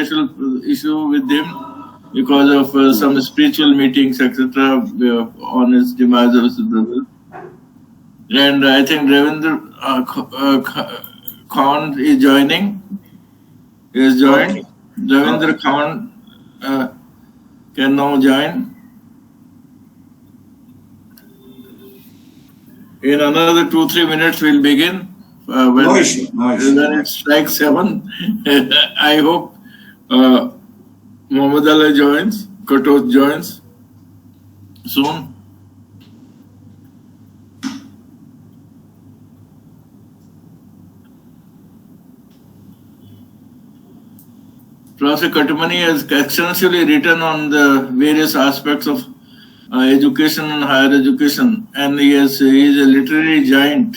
special issue with him because of some spiritual meetings, etc., on his demise of his brother. And I think Ravindra Khan is joining. He has joined. Okay. Ravindra Khan can now join. In another 2-3 minutes, we'll begin. When it strikes 7, I hope Mohammed Allah joins, Katoch joins soon. Professor Kattimani has extensively written on the various aspects of education and higher education, and he is a literary giant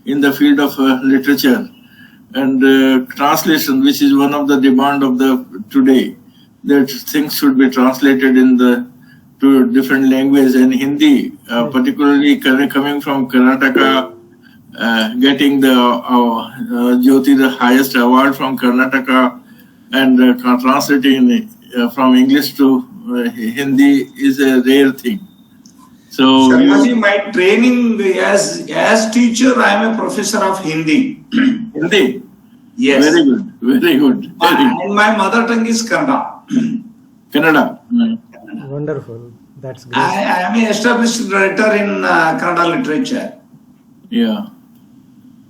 in the field of literature and translation, which is one of the demand of the today, that things should be translated in to different languages. And Hindi, particularly coming from Karnataka, getting the Jyoti, the highest award from Karnataka, and translating from English to Hindi is a rare thing. So, Sharmaji, my training as teacher, I am a professor of Hindi. Hindi? Yes. Very good, very good. And my mother tongue is Kannada. Kannada. Wonderful. That's great. I am an established writer in Kannada literature. Yeah.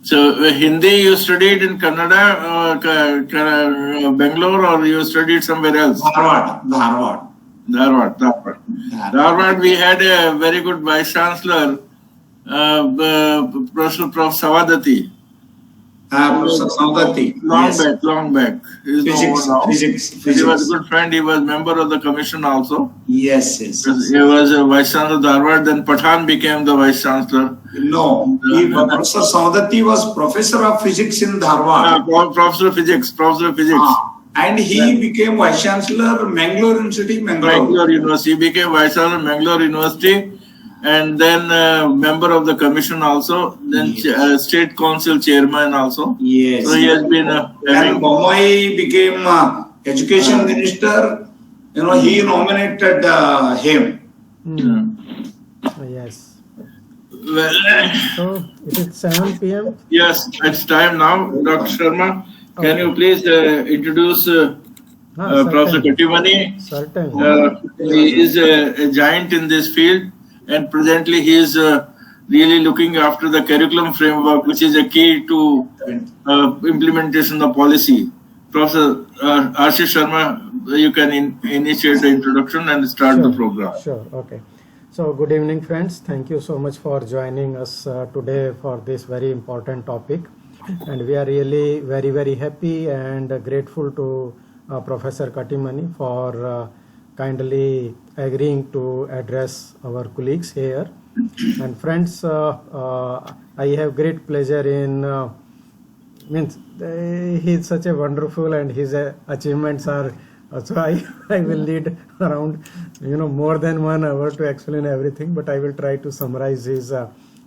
So Hindi you studied in Kannada, Bangalore, or you studied somewhere else? Dharwad. We had a very good Vice Chancellor, Professor Savadati. Professor Savadati. Long back. Physics. He was a good friend. He was member of the commission also. Yes. He was a Vice Chancellor of Dharwad. Then Pathan became the Vice Chancellor. No, Professor Savadati was Professor of Physics in Dharwad. Professor of Physics. And he became Vice Chancellor Mangalore University, Mangalore University. He became Vice Chancellor Mangalore University, and then member of the commission also. Then State Council Chairman also. Yes. So he has been. And Bommai became Education Minister. He nominated him. Yes. Well, so it is 7 p.m. Yes, it's time now. Dr. Sharma, can you please introduce Professor Kattimani? Certainly. He is a giant in this field, and presently he is really looking after the curriculum framework, which is a key to implementation of policy. Professor Ashish Sharma, you can initiate the introduction and start the program. Sure, okay. So good evening, friends. Thank you so much for joining us today for this very important topic. And we are really very, very happy and grateful to Professor Kattimani for kindly agreeing to address our colleagues here. And friends, I have great pleasure in, he's such a wonderful, and his achievements are, so I will need around, more than 1 hour to explain everything, but I will try to summarize his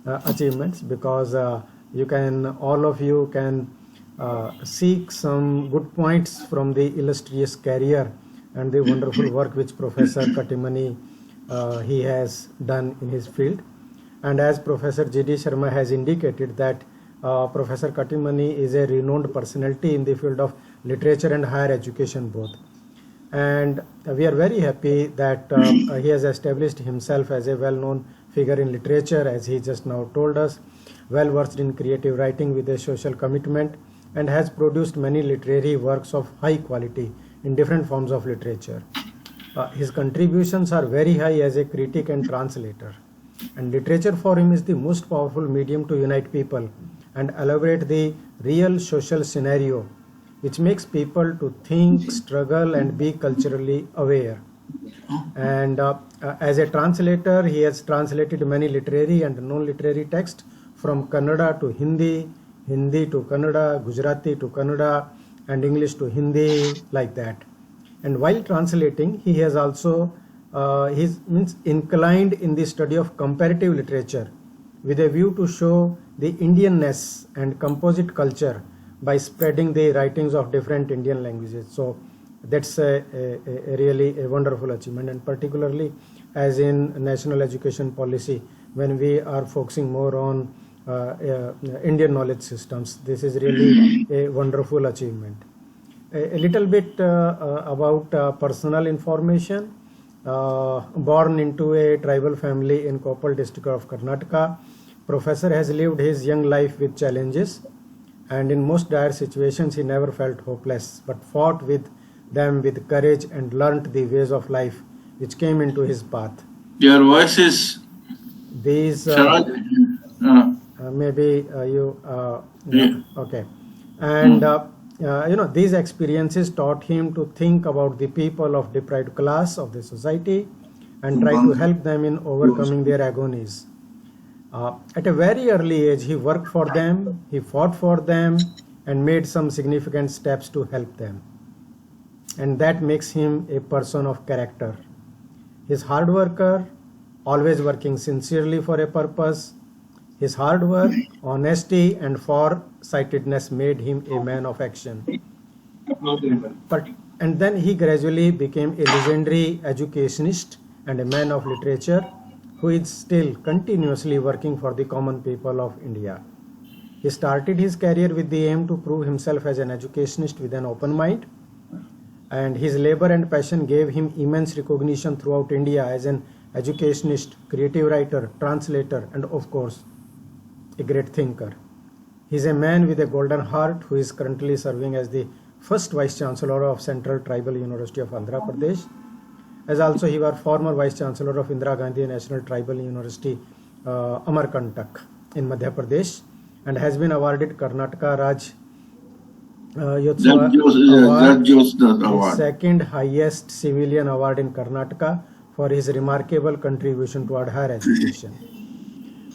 achievements, because all of you can seek some good points from the illustrious career and the wonderful work which Professor Kattimani he has done in his field. And as Professor G.D. Sharma has indicated that Professor Kattimani is a renowned personality in the field of literature and higher education both. And we are very happy that he has established himself as a well-known figure in literature, as he just now told us, well-versed in creative writing with a social commitment, and has produced many literary works of high quality in different forms of literature. His contributions are very high as a critic and translator, and literature for him is the most powerful medium to unite people and elaborate the real social scenario, which makes people to think, struggle, and be culturally aware. And as a translator, he has translated many literary and non-literary texts from Kannada to Hindi, Hindi to Kannada, Gujarati to Kannada, and English to Hindi, like that. And while translating, he has also inclined in the study of comparative literature with a view to show the Indianness and composite culture by spreading the writings of different Indian languages. So That's a really a wonderful achievement, and particularly as in national education policy, when we are focusing more on Indian knowledge systems, this is really a wonderful achievement. A little bit about personal information. Born into a tribal family in Koppal district of Karnataka, Professor has lived his young life with challenges, and in most dire situations he never felt hopeless, but fought with them with courage and learnt the ways of life which came into his path. Your voice is. These maybe you Yeah. okay, and these experiences taught him to think about the people of deprived class of the society and try to help them in overcoming their agonies. At a very early age, he worked for them, he fought for them, and made some significant steps to help them. And that makes him a person of character. He's hard worker, always working sincerely for a purpose. His hard work, honesty, and foresightedness made him a man of action. And then he gradually became a legendary educationist and a man of literature who is still continuously working for the common people of India. He started his career with the aim to prove himself as an educationist with an open mind, and his labor and passion gave him immense recognition throughout India as an educationist, creative writer, translator, and of course, a great thinker. He is a man with a golden heart who is currently serving as the first Vice Chancellor of Central Tribal University of Andhra Pradesh, as also he was former Vice Chancellor of Indira Gandhi National Tribal University, Amarkantak in Madhya Pradesh, and has been awarded Karnataka Raj Yotsuva Award, second highest civilian award in Karnataka for his remarkable contribution toward higher education.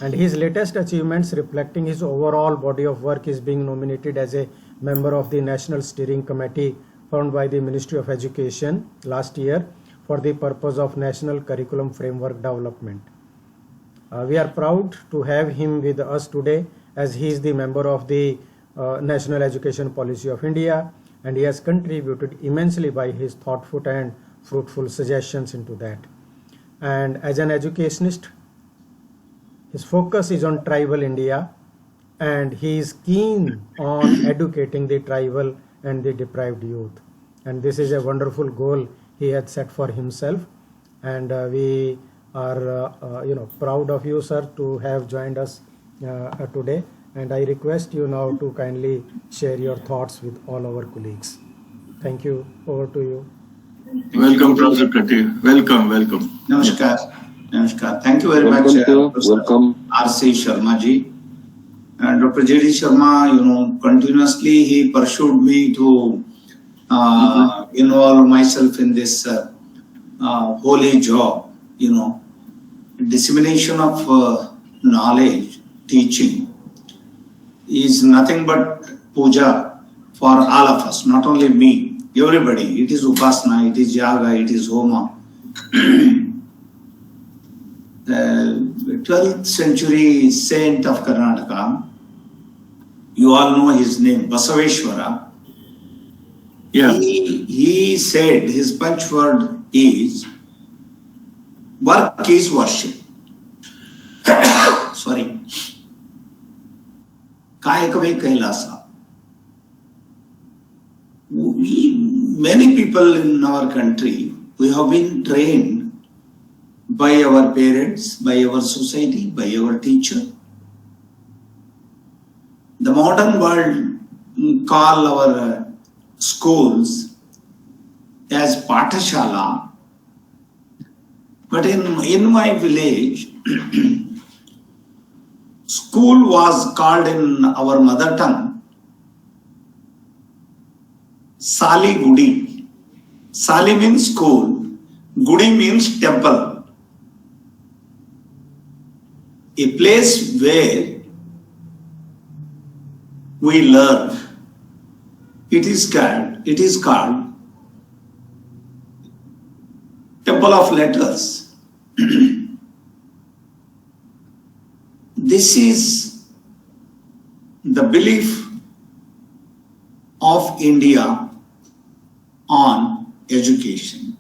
And his latest achievements reflecting his overall body of work is being nominated as a member of the National Steering Committee formed by the Ministry of Education last year for the purpose of National Curriculum Framework Development. We are proud to have him with us today as he is the member of the National Education Policy of India, and he has contributed immensely by his thoughtful and fruitful suggestions into that. And as an educationist, his focus is on tribal India, and he is keen on educating the tribal and the deprived youth. And this is a wonderful goal he had set for himself. And we are proud of you, sir, to have joined us today. And I request you now to kindly share your thoughts with all our colleagues. Thank you. Over to you. Welcome, Professor Katti. Welcome. Namaskar. Namaskar. Thank you very much. Welcome. R.C. Sharma ji. And Dr. J.D. Sharma, continuously he pursued me to involve myself in this holy job, dissemination of knowledge, teaching is nothing but puja for all of us, not only me, everybody. It is upasana, it is yaga, it is homa. 12th century saint of Karnataka, you all know his name, Basaveshwara. Yeah. He said his punchword is, work is worship. Sorry. Kayakave Kailasa. Many people in our country, we have been trained by our parents, by our society, by our teacher. The modern world call our schools as Pathashala, but in my village, school was called in our mother tongue Sali Gudi. Sali means school, Gudi means temple. A place where we learn. It is called Temple of Letters. This is the belief of India on education.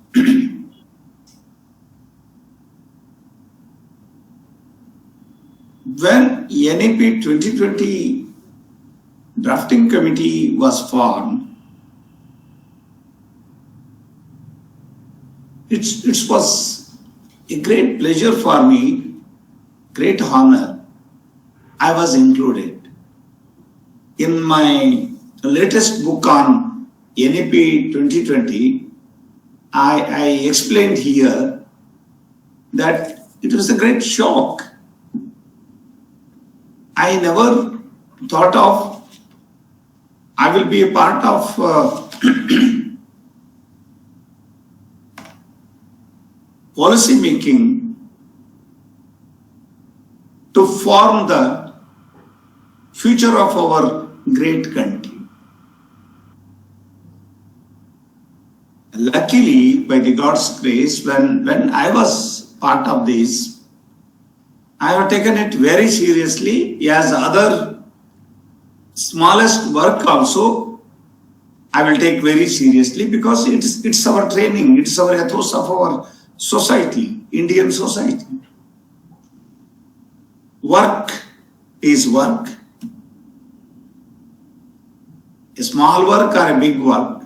When NEP 2020 drafting committee was formed, it was a great pleasure for me, great honor. I was included. In my latest book on NEP 2020, I explained here that it was a great shock. I never thought of I will be a part of policy making to form the future of our great country. Luckily, by the God's grace, when I was part of this, I have taken it very seriously. As other smallest work also, I will take very seriously, because it's our training, it's our ethos of our society, Indian society. Work is work. A small work or a big work,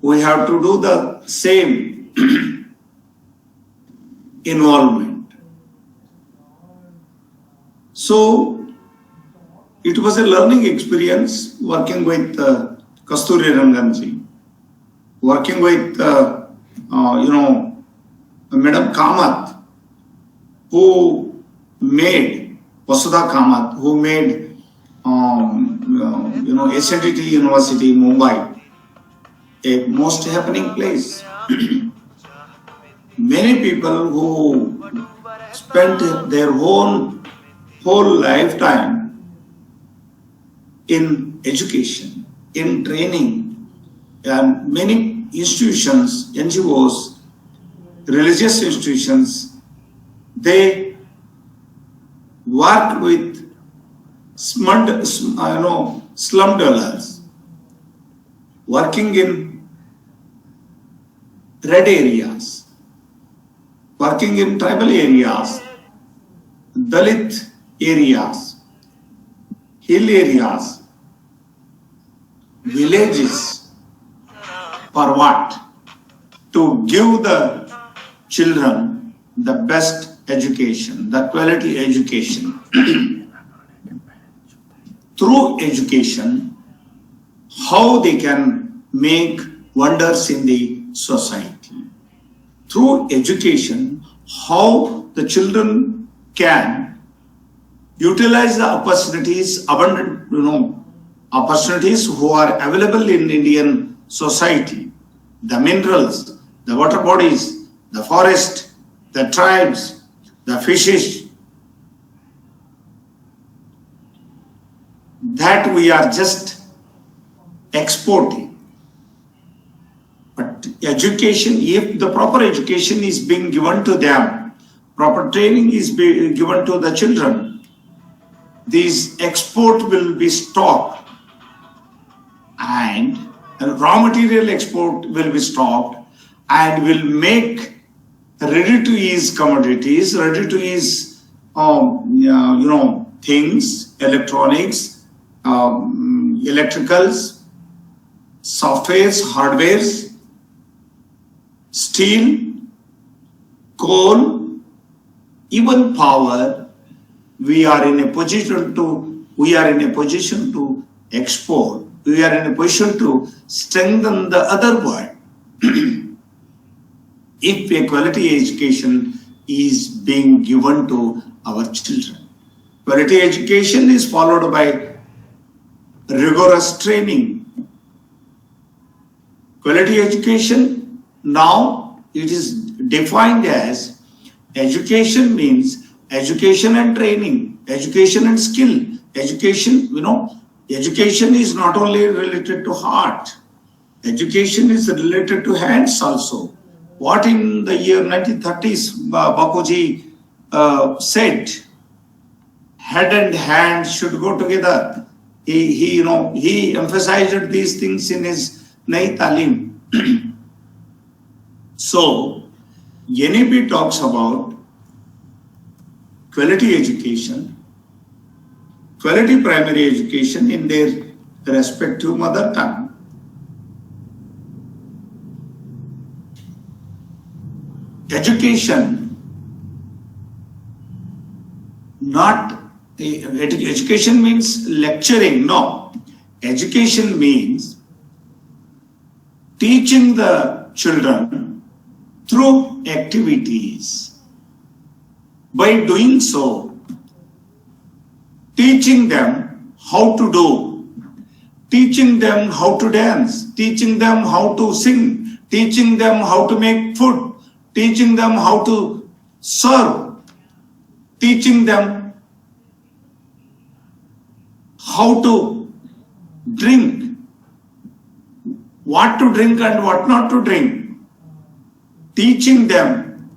we have to do the same involvement. So it was a learning experience working with Kasturi Ranganji, working with Madam Kamath, who made Vasudha Kamath, who made SNDT University, Mumbai, a most happening place. Many people who spent their whole lifetime in education, in training, and many institutions, NGOs, religious institutions, they work with slum dwellers, working in red areas, working in tribal areas, Dalit areas, hill areas, villages. For what? To give the children the best education, the quality education. Through education, how they can make wonders in the society. Through education, how the children can utilize the opportunities, abundant, opportunities who are available in Indian society. The minerals, the water bodies, the forest, the tribes, the fishes, that we are just exporting. But education, if the proper education is being given to them, proper training is being given to the children, this export will be stopped, and raw material export will be stopped, and will make ready-to-use commodities, ready-to-use things, electronics, electricals, softwares, hardwares, steel, coal, even power. We are in a position to export. We are in a position to strengthen the other world. If a quality education is being given to our children. Quality education is followed by rigorous training. Quality education, now it is defined as education means education and training, education and skill. Education, education is not only related to heart, education is related to hands also. What in the year 1930s Bapuji said, head and hand should go together. He emphasized these things in his Nai Talim. So, NEP talks about quality education, quality primary education in their respective mother tongue. Education, not education means lecturing, no. Education means teaching the children through activities. By doing so, teaching them how to do, teaching them how to dance, teaching them how to sing, teaching them how to make food, teaching them how to serve, teaching them how to drink, what to drink and what not to drink, teaching them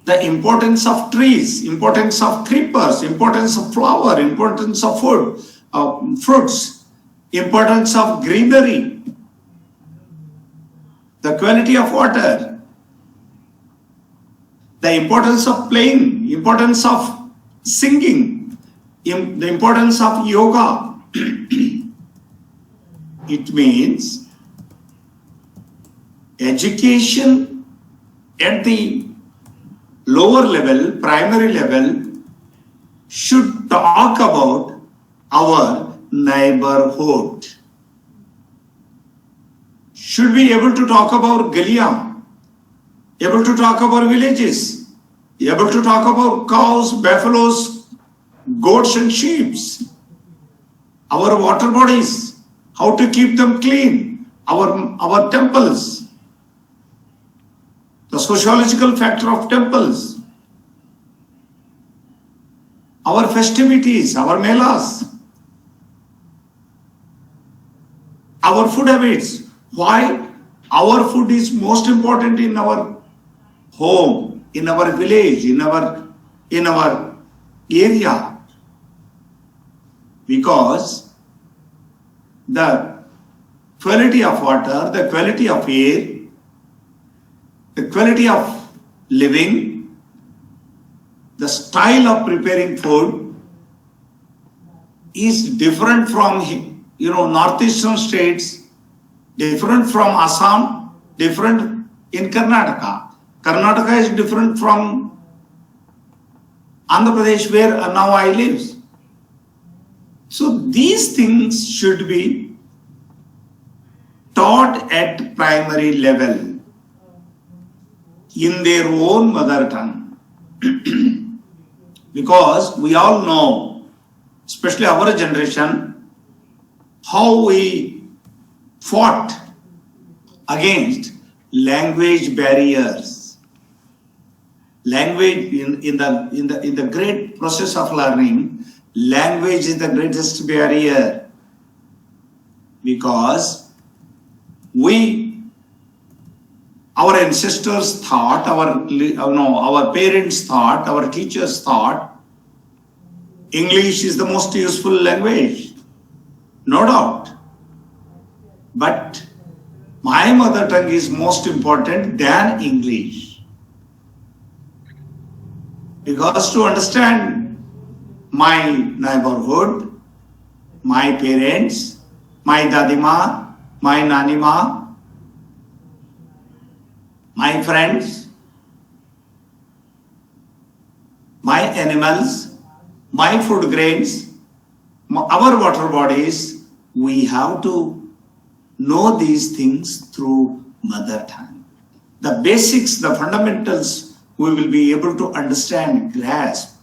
the importance of trees, importance of creepers, importance of flower, importance of food, fruits, importance of greenery, the quality of water, the importance of playing, importance of singing, the importance of yoga. It means education at the lower level, primary level, should talk about our neighborhood. Should be able to talk about Galiam, able to talk about villages, able to talk about cows, buffaloes, goats and sheep, our water bodies, how to keep them clean, our temples, the sociological factor of temples, our festivities, our melas, our food habits. Why? Our food is most important in our home, in our village, in our area. Because the quality of water, the quality of air, the quality of living, the style of preparing food is different from, northeastern states, different from Assam, different in Karnataka. Karnataka is different from Andhra Pradesh, where now I live. So these things should be taught at primary level in their own mother tongue. Because we all know, especially our generation, how we fought against language barriers. Language in the great process of learning, language is the greatest barrier, because our ancestors thought, our parents thought, our teachers thought English is the most useful language, no doubt. But my mother tongue is most important than English. Because to understand my neighborhood, my parents, my dadima, my nanima, my friends, my animals, my food grains, our water bodies, we have to know these things through mother tongue. The basics, the fundamentals, we will be able to understand, grasp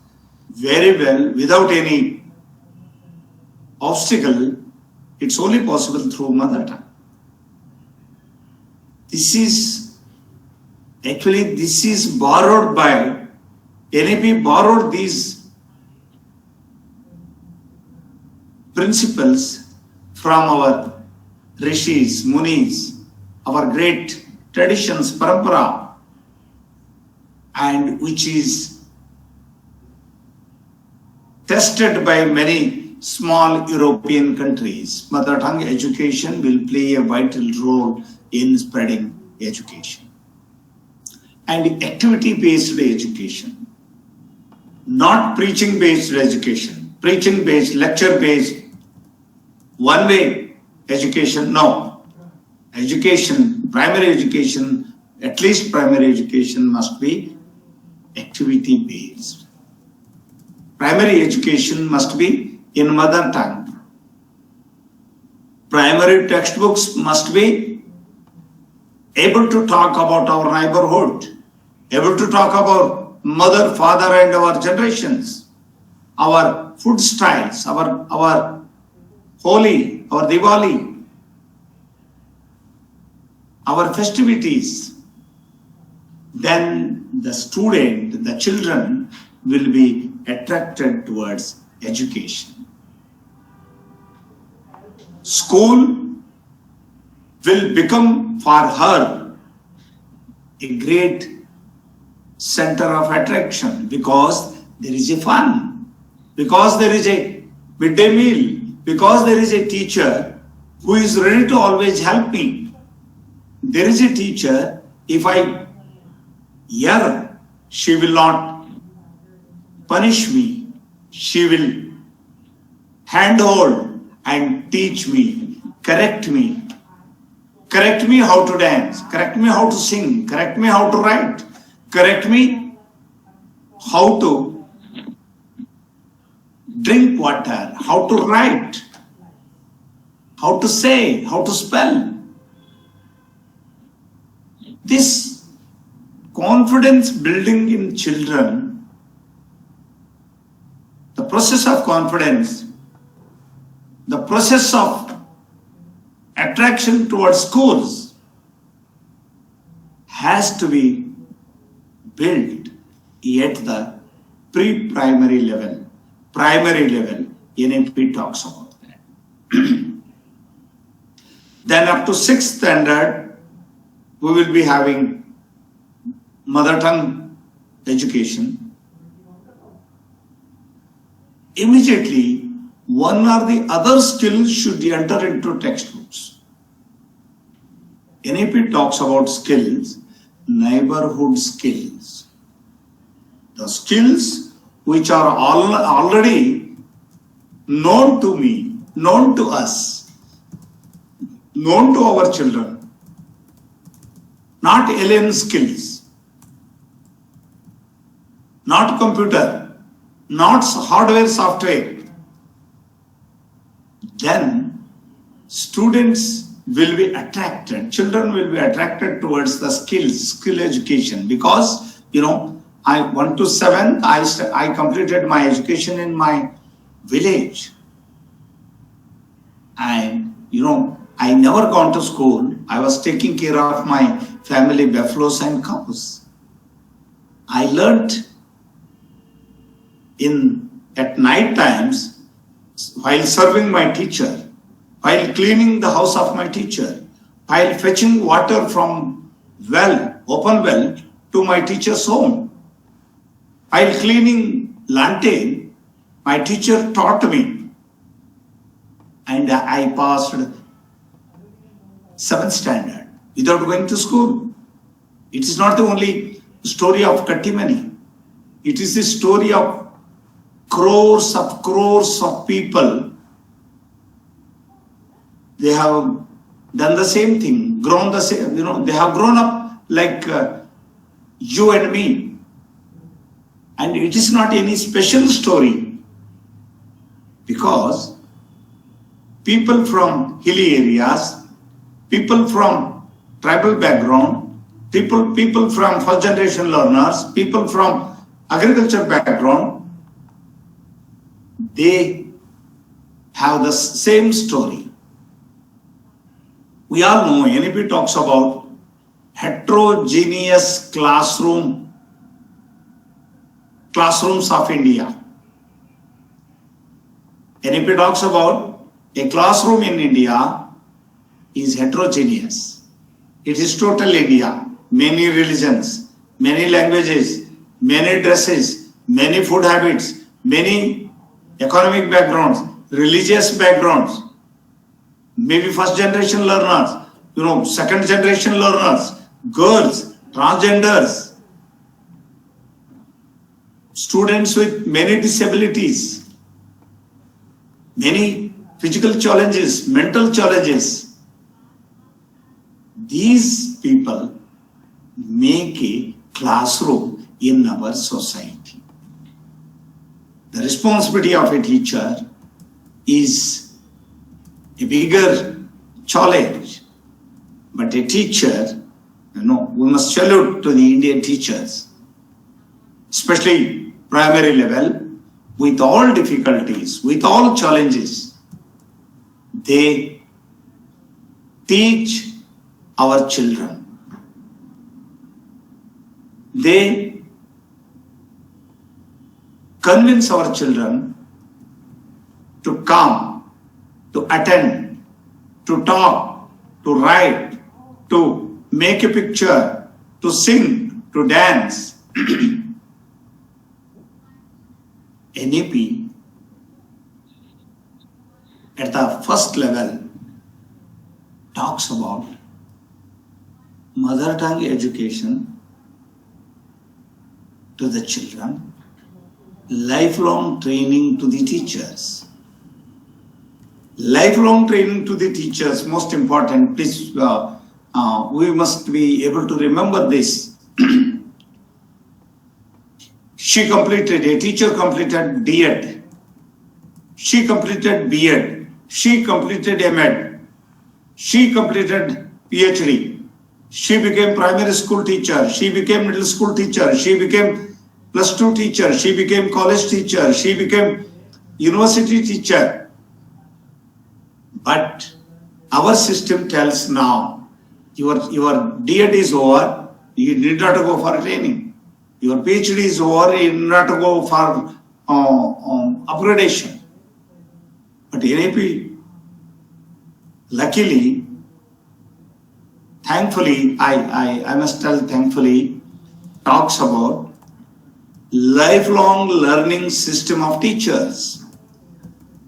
very well without any obstacle. It's only possible through mother tongue. This is borrowed by, NEP borrowed these principles from our rishis, munis, our great traditions, parampara, and which is tested by many small European countries, mother tongue education will play a vital role in spreading education. And activity-based education, not preaching-based education, preaching-based, lecture-based, one-way education, no. Education, primary education, at least primary education must be activity-based. Primary education must be in mother tongue. Primary textbooks must be able to talk about our neighborhood, able to talk about mother, father and our generations, our food styles, our Holi, our Diwali, our festivities. Then the student, the children will be attracted towards education. School will become for her a great center of attraction because there is a fun, because there is a midday meal, because there is a teacher who is ready to always help me. There is a teacher, if I err, she will not punish me. She will handhold and teach me, correct me how to dance, correct me how to sing, correct me how to write, correct me how to drink water, how to write, how to say, how to spell. This confidence building in children, the process of confidence, the process of attraction towards schools has to be built at the pre-primary level. Primary level, NAP talks about that. Then up to 6th standard, we will be having mother tongue education. Immediately, one or the other skills should enter into textbooks. NAP talks about skills, neighborhood skills. The skills which are already known to me, known to us, known to our children, not alien skills, not computer, not hardware, software. Then students will be attracted, children will be attracted towards the skill education because, I 1 to 7th, I completed my education in my village. And, I never gone to school. I was taking care of my family buffaloes and cows. I learnt at night times while serving my teacher, while cleaning the house of my teacher, while fetching water from open well to my teacher's home. While cleaning lantern, my teacher taught me and I passed 7th standard without going to school. It is not the only story of Kattimani. It is the story of crores of people. They have done the same thing, grown the same, they have grown up like you and me. And it is not any special story because people from hilly areas, people from tribal background, people from first generation learners, people from agriculture background, they have the same story. We all know NAP talks about heterogeneous classrooms of India. NAP talks about a classroom in India is heterogeneous. It is total India, many religions, many languages, many dresses, many food habits, many economic backgrounds, religious backgrounds, maybe first generation learners, second generation learners, girls, transgenders, students with many disabilities, many physical challenges, mental challenges. These people make a classroom in our society. The responsibility of a teacher is a bigger challenge, but a teacher, we must salute to the Indian teachers, especially primary level, with all difficulties, with all challenges. They teach our children. They convince our children to come, to attend, to talk, to write, to make a picture, to sing, to dance. NEP at the first level talks about mother tongue education to the children, lifelong training to the teachers. Lifelong training to the teachers, most important. Please, we must be able to remember this. A teacher completed D.Ed. She completed B.Ed. She completed M.Ed. She completed PhD. She became primary school teacher. She became middle school teacher. She became plus 2 teacher. She became college teacher. She became university teacher. But our system tells now, your D.Ed is over, you need not to go for training. Your PhD is over, you need not to go for upgradation. But NAP, luckily, thankfully, I must tell thankfully, talks about lifelong learning system of teachers,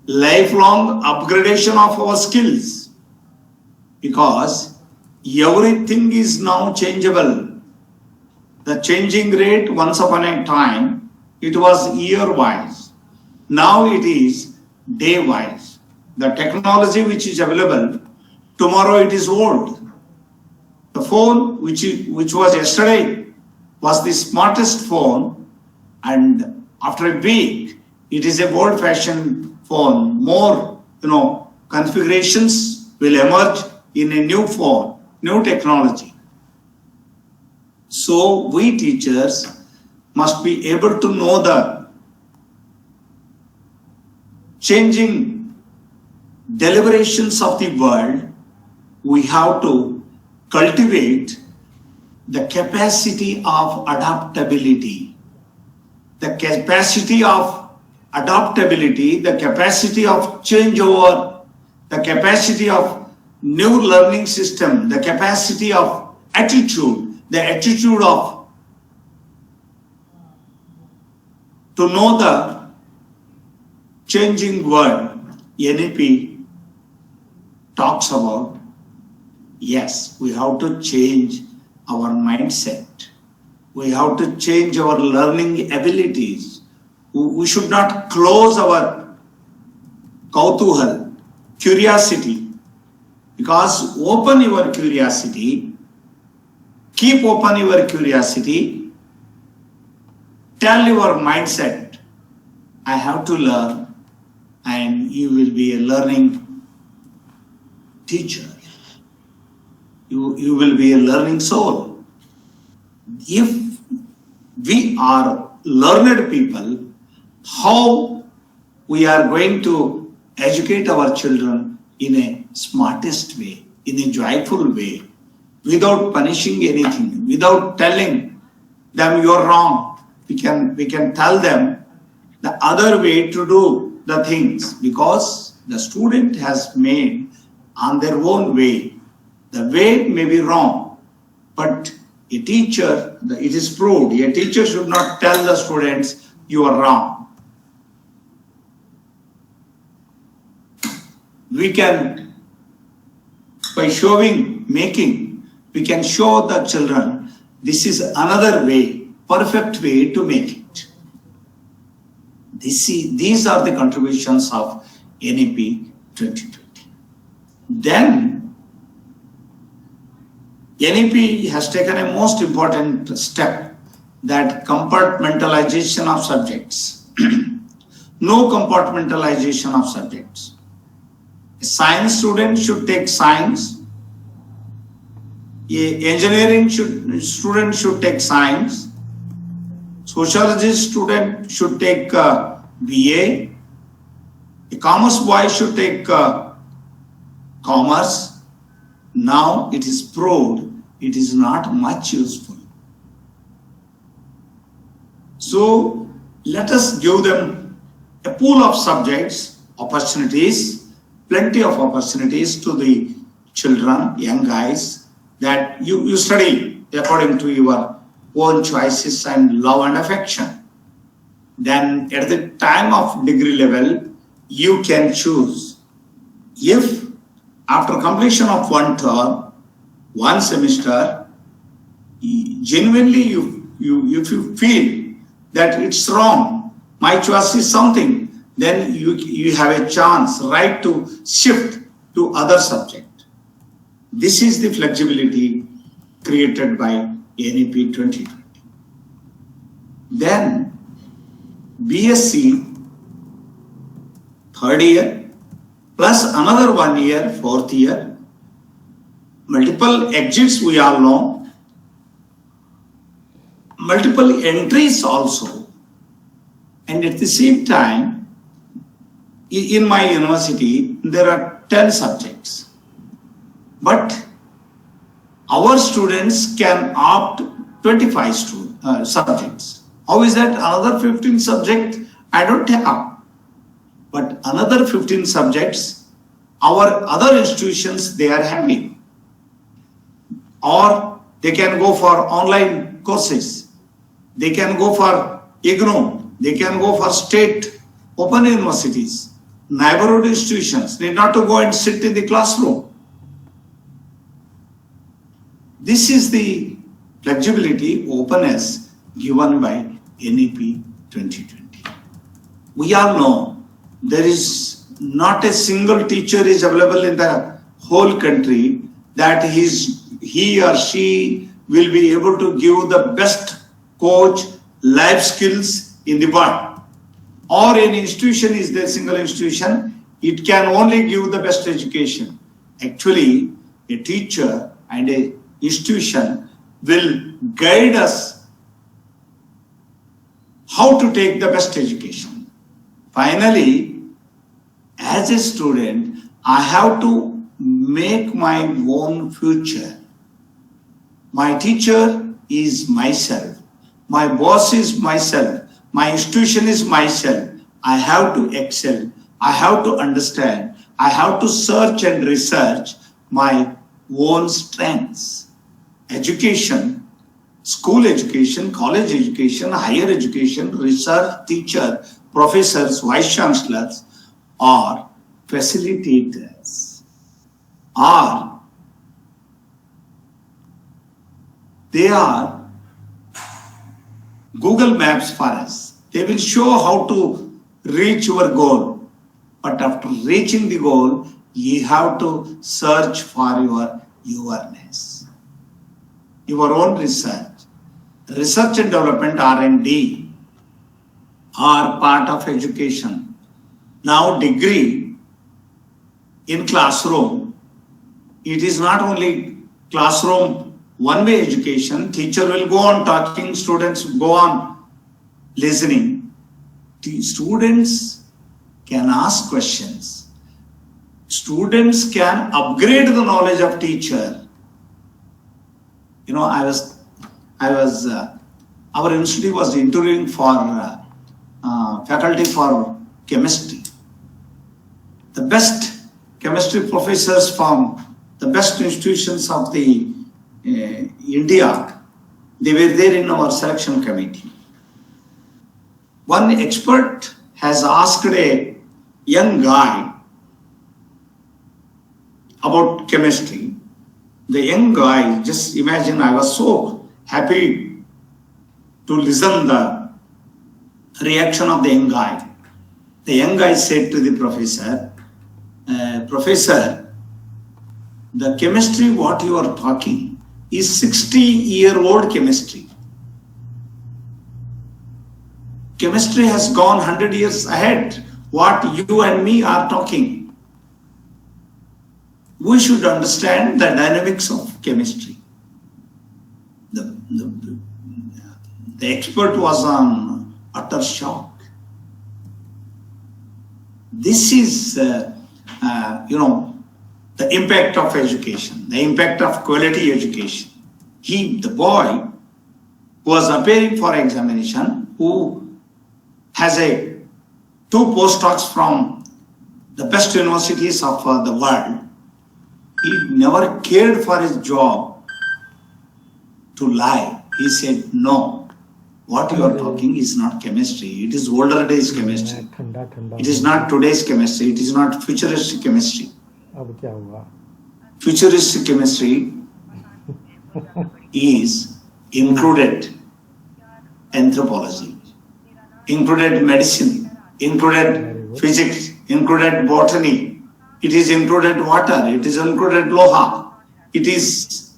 lifelong upgradation of our skills, because everything is now changeable. The changing rate once upon a time, it was year-wise. Now it is day-wise. The technology which is available, tomorrow it is old. The phone which was yesterday was the smartest phone, and after a week it is a old-fashioned phone. More configurations will emerge in a new phone, new technology. So we teachers must be able to know the changing deliberations of the world. We have to cultivate the capacity of adaptability, the capacity of changeover, the capacity of new learning system, the capacity of attitude, the attitude of to know the changing world. NEP talks about, yes, we have to change our mindset. We have to change our learning abilities. We should not close our kautuhal, curiosity, because open your curiosity, keep open your curiosity, tell your mindset, I have to learn, and you will be a learning teacher. You will be a learning soul. If we are learned people, how we are going to educate our children in a smartest way, in a joyful way, without punishing anything, without telling them you are wrong. We can tell them the other way to do the things, because the student has made on their own way. The way may be wrong, but a teacher, it is proved, a teacher should not tell the students you are wrong. we can, by we can show the children this is another way, perfect way to make it. These are the contributions of NEP 2020. Then NEP has taken a most important step, that compartmentalization of subjects. No compartmentalization of subjects. A science student should take science. An engineering student should take science. Sociology student should take BA. A commerce boy should take commerce. Now it is proved it is not much useful. So let us give them a pool of subjects, opportunities, plenty of opportunities to the children, young guys, that you study according to your own choices and love and affection. Then at the time of degree level, you can choose. If after completion of one term, one semester, genuinely if you feel that it's wrong, my choice is something, then you have a chance, right, to shift to other subject. This is the flexibility created by NEP 2020. Then BSc third year plus another 1 year, fourth year, multiple exits we all know, multiple entries also, and at the same time, in my university, there are 10 subjects, but our students can opt 25 subjects. How is that? Another 15 subjects I don't have, but another 15 subjects our other institutions they are having, or they can go for online courses, they can go for IGNOU, they can go for state open universities, neighborhood institutions, need not to go and sit in the classroom. This is the flexibility, openness given by NEP 2020. We all know there is not a single teacher is available in the whole country that he or she will be able to give the best coach life skills in the world. Or an institution is there, single institution, it can only give the best education. Actually, a teacher and a institution will guide us how to take the best education. Finally, as a student, I have to make my own future. My teacher is myself. My boss is myself. My institution is myself. I have to excel. I have to understand. I have to search and research my own strengths. Education, school education, college education, higher education, research, teacher, professors, vice chancellors, or facilitators, they are Google Maps for us. They will show how to reach your goal. But after reaching the goal, you have to search for your awareness, your own research. Research and development, R&D, are part of education. Now degree in classroom, it is not only classroom one-way education. Teacher will go on talking, students go on listening. The students can ask questions. Students can upgrade the knowledge of teacher. You know, our institute was interviewing for faculty for chemistry. The best chemistry professors from the best institutions of the India, they were there in our selection committee. One expert has asked a young guy about chemistry. The young guy, just imagine, I was so happy to listen the reaction of the young guy. The young guy said to the professor, Professor, the chemistry what you are talking is 60-year-old chemistry. Chemistry has gone 100 years ahead. What you and me are talking. We should understand the dynamics of chemistry. The expert was on utter shock. This is, the impact of education, the impact of quality education. The boy who was appearing for examination, who has two postdocs from the best universities of the world, he never cared for his job to lie. He said, no, what you are talking is not chemistry. It is older days chemistry. It is not today's chemistry. It is not futuristic chemistry. Futuristic chemistry is included anthropology, included medicine, included physics, included botany, it is included water, it is included loha, it is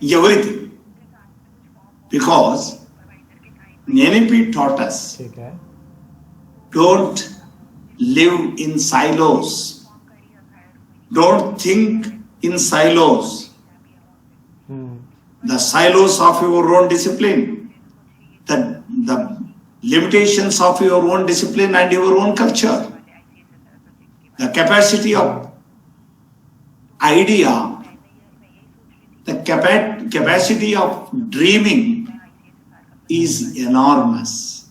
everything. Because NNP taught us, don't live in silos, don't think in silos. The silos of your own discipline, the limitations of your own discipline and your own culture, the capacity of idea, the capacity of dreaming is enormous.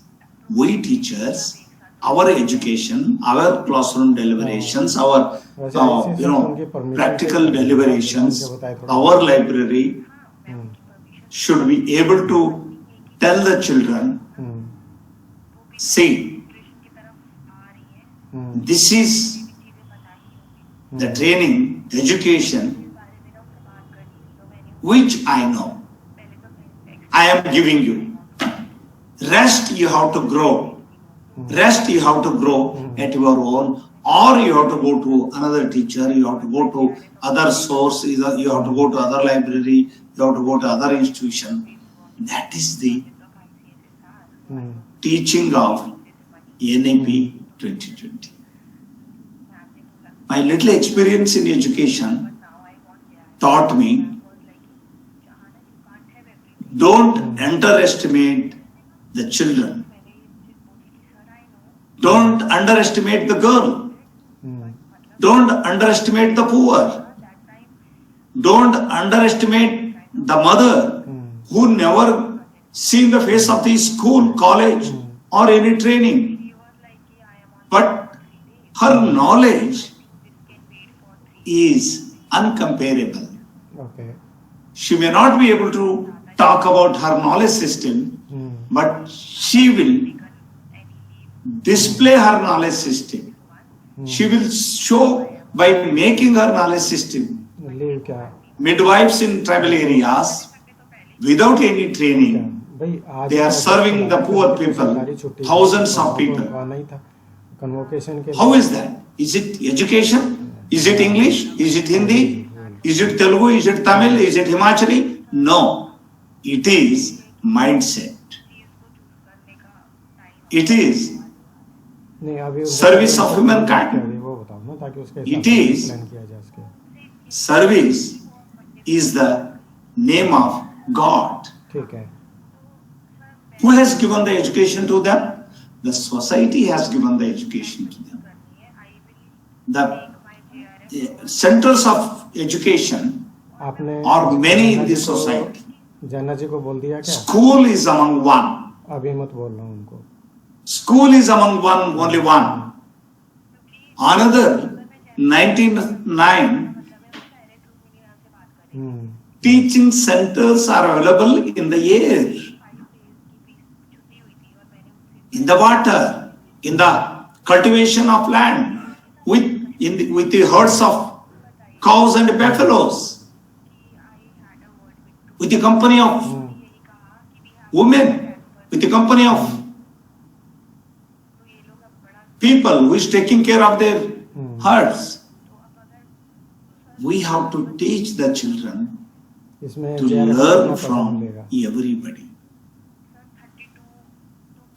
We teachers, our education, our classroom deliberations, our practical deliberations, our library should be able to tell the children, see, this is the training, the education, which I know, I am giving you. Rest you have to grow. Rest you have to grow at your own, or you have to go to another teacher, you have to go to other source, you have to go to other library, you have to go to other institution. That is the teaching of NAP 2020. My little experience in education taught me, don't underestimate the children. Don't underestimate the girl. Don't underestimate the poor. Don't underestimate the mother who never seen the face of the school, college or any training. But her knowledge is uncomparable. Okay. She may not be able to talk about her knowledge system, but she will display her knowledge system. She will show by making her knowledge system. Midwives in tribal areas, without any training, they are serving the poor people, thousands of people. How is that? Is it education? Is it English? Is it Hindi? Is it Telugu? Is it Tamil? Is it Himachali? No. It is mindset. It is service of humankind. It is service is the name of God. Who has given the education to them? The society has given the education to them. The centers of education are many in this society. School is among one. School is among one, only one. Another 99 teaching centers are available in the air, in the water, in the cultivation of land, with with the herds of cows and buffaloes, with the company of women, with the company of people who is taking care of their herds. We have to teach the children इसमें to JRF learn अपना from पैगाम देगा। everybody.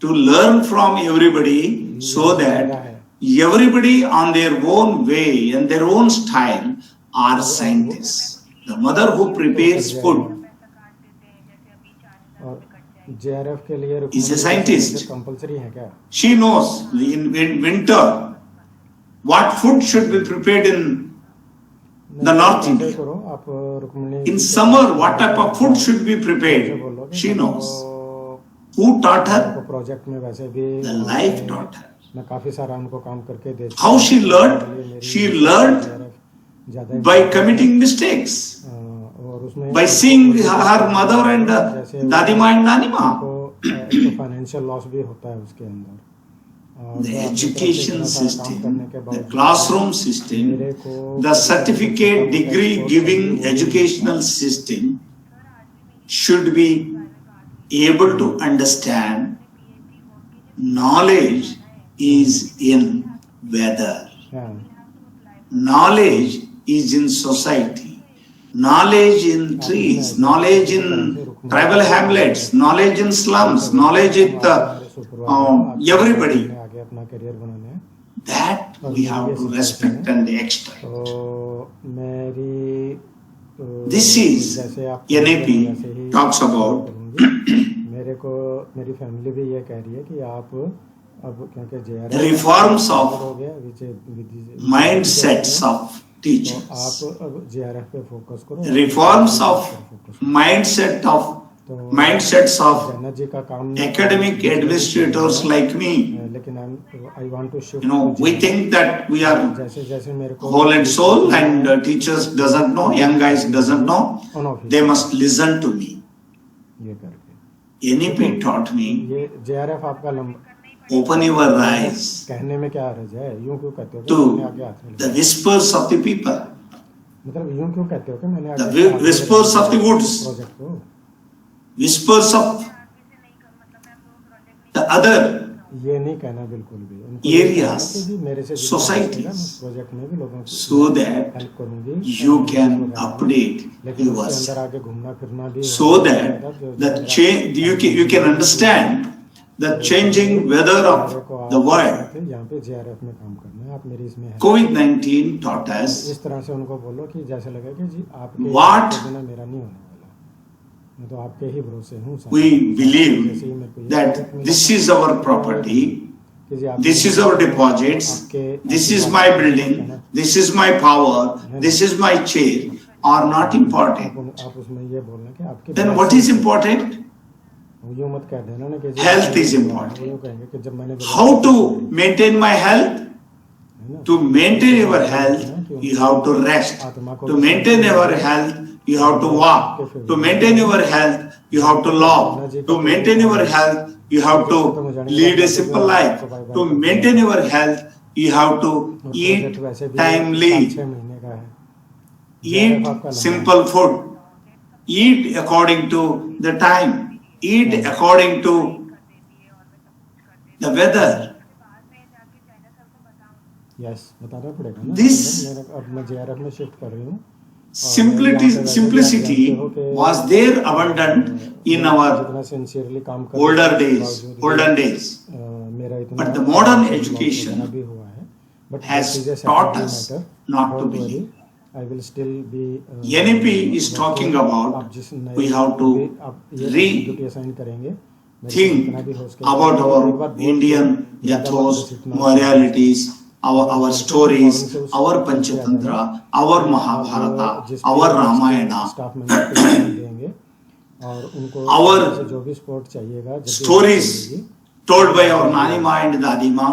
To learn from everybody so that everybody on their own way and their own style are scientists. The mother who prepares food और JRF के लिए is a scientist. Compulsory है क्या? She knows in winter what food should be prepared in the North India. आप Rukmini In summer, what type of food should be prepared? She knows. Who taught her? Project में वैसे भी The life taught her. मैं काफी सारा उनको काम करके दे How she learned? She learned by committing mistakes, और उसमें by seeing her mother and Dadima and Nanima. तो फाइनेंशियल लॉस भी होता है उसके अंदर। The education system, the classroom system, the certificate degree giving educational system should be able to understand knowledge is in weather, knowledge is in society, knowledge in trees, knowledge in tribal hamlets, knowledge in slums, knowledge with everybody. अपना career बनाना है That we have to respect and extract. तो मेरी This is NAP talks about. मेरे को मेरी family भी ये कह रही है कि आप अब क्योंकि JRF Reforms of हो गया विच mindsets of teachers. आप अब JRF पे फोकस करो। Reforms of mindsets of जन्नत जी का काम academic administrators like me. लेकिन I want to shift, You know, we think that we are जैसे जैसे मेरे को whole and soul, and teachers doesn't know, young guys doesn't know. They must listen to me. ये करके NAP taught me, ये JRF आपका लंबा open your eyes कहने में क्या अर्ज है? यूं क्यों कहते हो कि to मैंने आगे हाथ में the whispers of the people, मतलब यूं क्यों कहते हो कि मैंने the आगे whispers of the woods, project को whispers of the other ये नहीं कहना बिल्कुल भी उनको ये areas, कहना कि जी मेरे से जितना societies, हो सकेगा, मैं प्रोजेक्ट में भी लोगों को so that हेल्प करूंगी you can update लेकिन उसके yourself, अंदर आगे घूमना फिरना भी so that the change you can understand the changing weather of the world. यहाँ पे JRF में काम करना है, आप मेरी इसमें help COVID-19 taught us इस तरह से उनको बोलो कि जैसे लगे कि जी आपके What? बिना मेरा नहीं होने वाला, मैं तो आपके ही भरोसे हूँ। we believe that this is our property, this is our deposits, this is my building, this is my power, this is my chair are not important. आप उसमें ये बोलना कि आपके Then what is important? यूं मत कह देना ना कि जी Health is यूं important. कहेंगे कि जब मैंने How to maintain my health? To maintain your health, you have to rest. To maintain your health, you have to walk. To maintain your health, you have to laugh. To maintain your health, you have to lead a simple life. To maintain your health, you have to eat timely. 6 महीने का है। Eat simple food. Eat according to the time. Eat according to the weather. Yes बताना पड़ेगा ना। This अब मैं JRF में shift कर रही हूँ। simplicity was there abundant in our जितना सिंसियरली काम कर olden days. मेरा इतना But the modern education भी हुआ है, but has that is a taught secondary us matter. not to Don't believe. worry, I will still be NAP is talking about we have to duty assign करेंगे। think about our Indian ethos, moralities, our stories, our Panchatantra, our Mahabharata, our Ramayana, staff member देंगे और उनको our जो भी support चाहिएगा जब भी stories told by our Nanima and Dadima,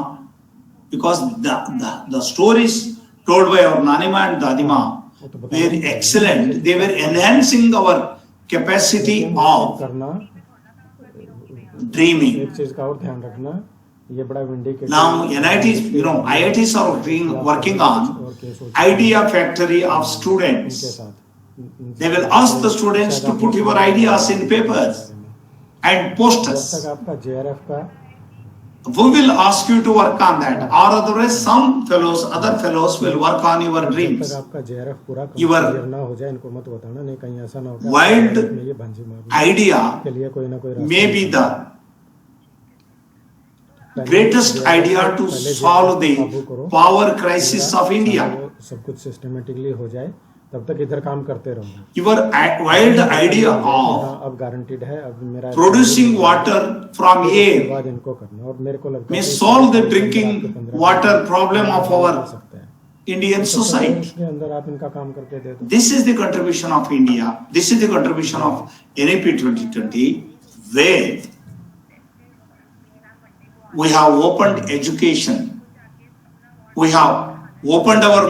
because the stories told by our Nanima and Dadima were excellent. They were enhancing our capacity of करना dreaming. एक चीज का और ध्यान रखना ये बड़ा vindicative Now NITs, IITs are working on idea factory of इनके students. साथ They will ask the students to put your ideas in papers and जब posters. तक आपका JRF का We will ask you to work on that, or otherwise some fellows, other fellows will work on your जब dreams. तक आपका JRF पूरा Your clear ना हो जाए इनको मत बताना, नहीं कहीं ऐसा ना हो कि wild में ये भंजी मार idea के लिए कोई ना कोई रास्ता may be the greatest idea to solve the power crisis of India. वो सब कुछ सिस्टमेटिकली हो जाए तब तक इधर काम करते रहो. Your wild idea of अब गारंटीड है, अब मेरा producing water from air बाद इनको करना, और मेरे को लगता may है solve the drinking water problem of our सकते हैं. Indian society. इसके अंदर आप इनका काम करके दे दो. This is the contribution of India. This is the contribution of NAP 2020, where we have opened education. We have opened our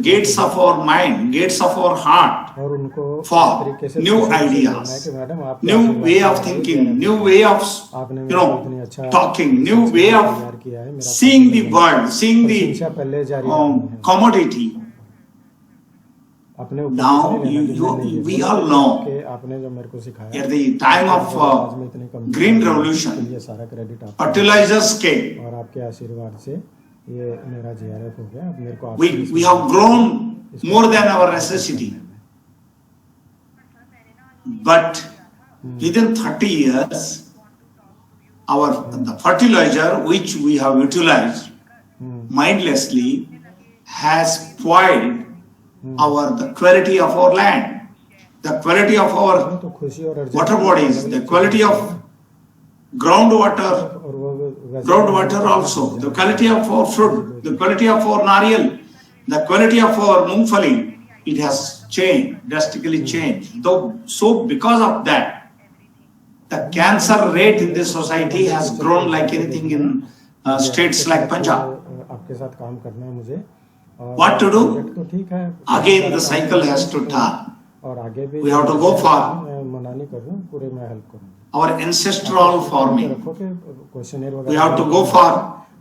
gates of our mind, gates of our heart और उनको for तरीके से new समझाना है ideas, कि madam आप new way of thinking, new way of आपने मेरे को इतनी अच्छा talking, new way तैयार of किया है, मेरा seeing the world, seeing the शिक्षा पहले जारी रखनी है. commodity. अपने ऊपर Now किसी ने लेना देना नहीं है. we all know कि आपने जो मेरे को सिखाया at the time of आज में इतनी कम Green Revolution, ये सारा क्रेडिट आपका fertilizers came. और आपके आशीर्वाद से ये मेरा JRF हो गया. अब मेरे को We have grown more than our necessity. But within 30 years, the fertilizer which we have utilized mindlessly has spoiled the quality of our land, the quality of our तो खुशी और अर्जित water bodies, the quality of groundwater और वो वैसे groundwater also, the quality of our fruit, the quality of our nariyal, the quality of our mungfali, it has changed, drastically changed. So because of that, the cancer rate in this society has grown like anything in states like Punjab. आपके साथ काम करना है मुझे. What to do? तो ठीक है. Again the cycle has to turn. और आगे भी We have to go for मैं मना नहीं कर रहा हूँ, पूरे मैं हेल्प करूँगा. our ancestral farming. रखो कि questionnaire We have to go for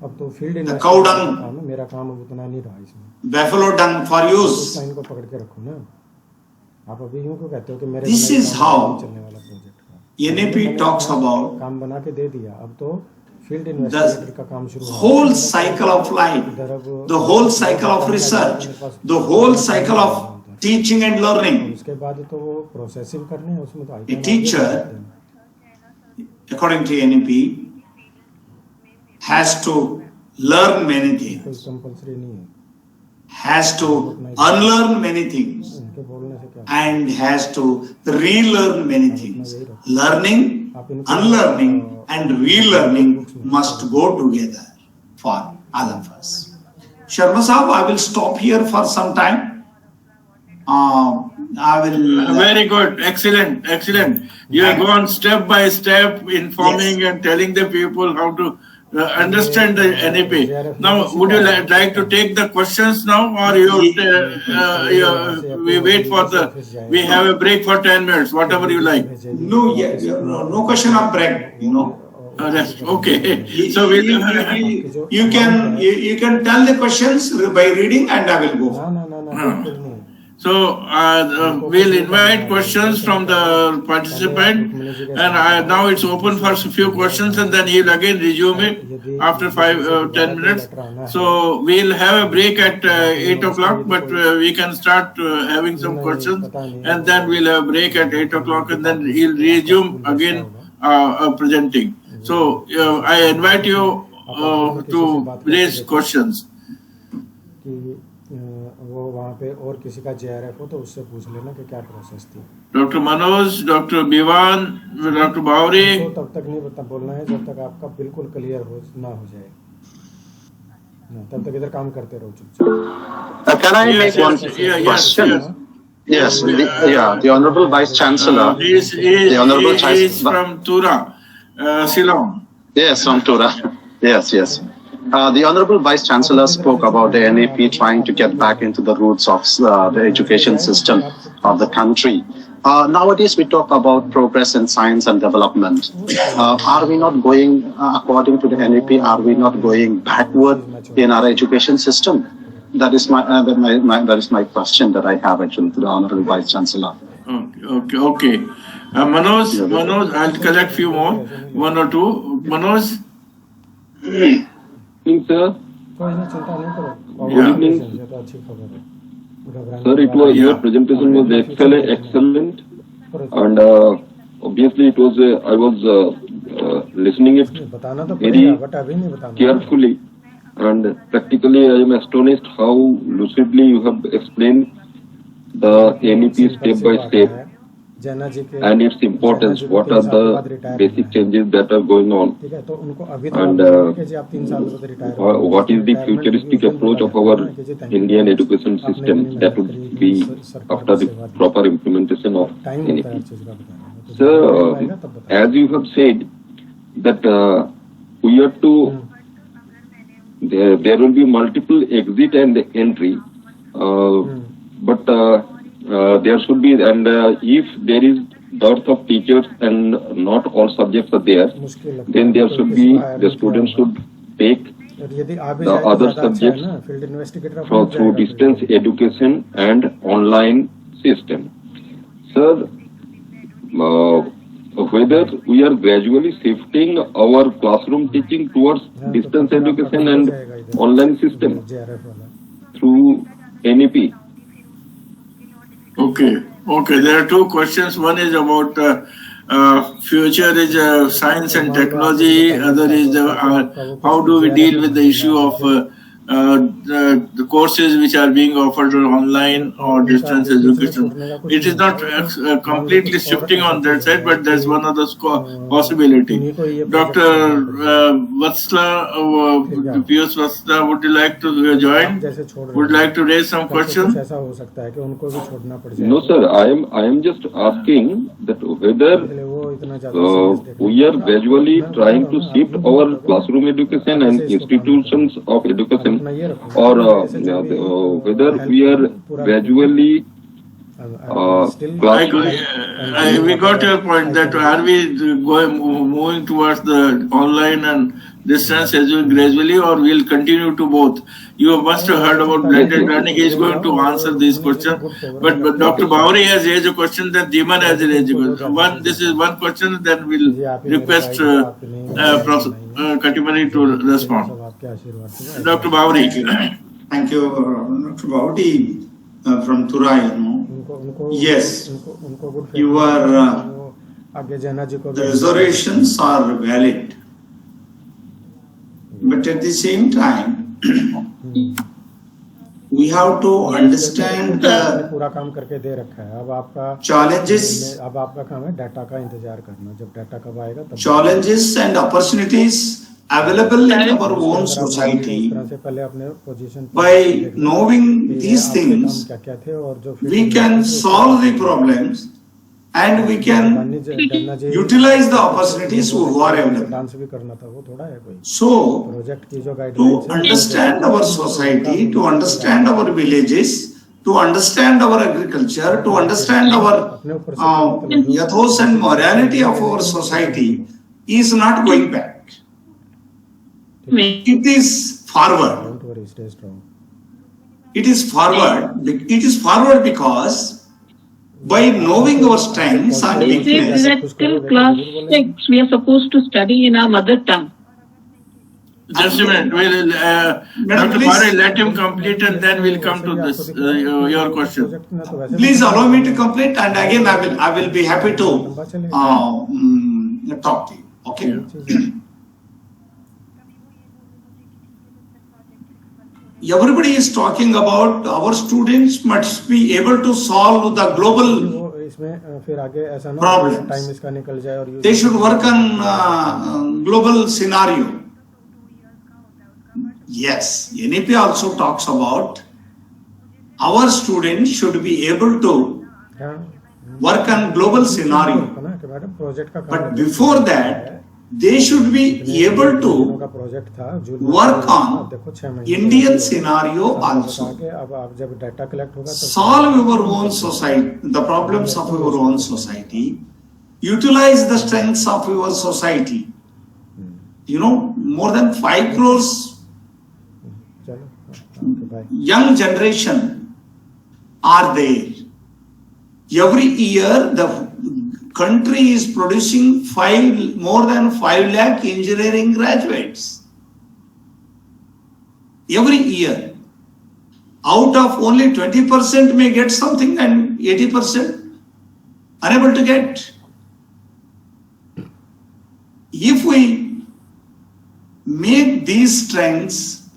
अब तो फील्ड the cow dung, मेरा काम अब उतना नहीं रहा इसमें. buffalo dung for use. उस लाइन को पकड़ के रखो ना. आप अभी यूं क्यों कहते हो कि मेरे This बिना is काम how नहीं चलने वाला प्रोजेक्ट का. NAP talks about काम बना के दे दिया, अब तो फील्ड इन्वेस्टिगेटर का काम शुरू हो whole cycle of life, the whole cycle of research, the whole cycle of teaching and learning. उसके बाद तो वो प्रोसेसिंग करनी है, उसमें तो A teacher, according to NAP, has to learn many things, कोई कंपलसरी नहीं है. has to unlearn many things, उनके बोलने से क्या and has to relearn many things. Learning, unlearning, and relearning must go together for all of us. Sharma Sahab, I will stop here for some time. I will. Very good, excellent, excellent. You have gone step by step, informing and telling the people how to understand the NAP. Now, would you like to take the questions now, or we wait for we have a break for 10 minutes, whatever you like. No, no question of break. Okay. So you can tell the questions by reading, and I will go. ना So we'll invite questions from the participant, and now it's open for a few questions, and then he'll again resume it after 10 minutes. So we'll have a break at 8 o'clock, but we can start having some questions, and then we'll have a break at 8 o'clock, and then he'll resume again presenting. So I invite you to raise questions. वो वहाँ पे और किसी का JRF हो तो उससे पूछ लेना कि क्या प्रोसेस थी. डॉक्टर मनोज, डॉक्टर बिवान, डॉक्टर बावरी. तो तब तक नहीं बोलना है जब तक आपका बिल्कुल क्लियर ना हो जाए. तब तक इधर काम करते रहो चुपचाप. Can I make one question? Yes, the Honorable Vice Chancellor. The Honorable he is from Tura, Shillong. Yes, from Tura. Yes. The Honorable Vice Chancellor spoke about the NAP trying to get back into the roots of the education system of the country. Nowadays, we talk about progress in science and development. Are we not going, according to the NEP, are we not going backward in our education system? That is that is my question that I have actually to the Honorable Vice Chancellor. Okay. Manoj, I'll collect few more, one or two. Manoj? Evening, sir. Yeah. Evening. Sir, your presentation was excellent, and obviously it was. I was listening it very carefully, and practically I am astonished how lucidly you have explained the NEP step by step and its importance. What are the basic changes that are going on, and what is the futuristic approach of our Indian education system that would be after the proper implementation of NEP. So, as you have said, that we have to, there will be multiple exit and entry, but there should be, and if there is dearth of teachers and not all subjects are there, then there should be, the students should take the other subjects through distance education and online system. Sir, whether we are gradually shifting our classroom teaching towards distance education and online system through NEP. Okay. There are two questions. One is about future is science and technology. Other is how do we deal with the issue of the courses which are being offered online or distance education. It is not completely shifting on that side, but there's one other possibility. Dr. Vatsla, Piyush Vatsla, would you like to join? Would you like to raise some questions? No, sir. I am just asking that whether we are gradually trying to shift our classroom education and institutions of education, or whether we are gradually we got your point that are we moving towards the online and distance education gradually, or we'll continue to both? You must have heard about blended learning. He is going to answer these questions. But Dr. Bauri has raised a question, that Dhiman has raised a question. This is one question, then we'll request Professor Kattimani to respond. Dr. Bauri. Thank you, Dr. Bauri from Turai. Yes, your reservations are valid, but at the same time, we have to understand the challenges and opportunities available in our own society. By knowing these things, we can solve the problems and we can utilize the opportunities who are available. So, to understand our society, to understand our villages, to understand our agriculture, to understand our ethos and morality of our society is not going back. It is forward. Don't worry, stay strong. It is forward. It is forward because by knowing our strengths and weaknesses. That till class 6 we are supposed to study in our mother tongue. Just a minute. Dr. Bauri, let him complete and then we'll come to this your question. Please allow me to complete, and again I will be happy to talk to you. Okay. Everybody is talking about our students must be able to solve the global problems. They should work on global scenario. Yes, NEP also talks about our students should be able to work on global scenario. But before that, they should be able to work on Indian scenario also. Solve your own society, the problems of your own society, utilize the strengths of your society. You know, more than 5 crores young generation are there. Every year, the country is producing more than 5 lakh engineering graduates. Every year. Out of only 20% may get something and 80% unable to get. If we make these strengths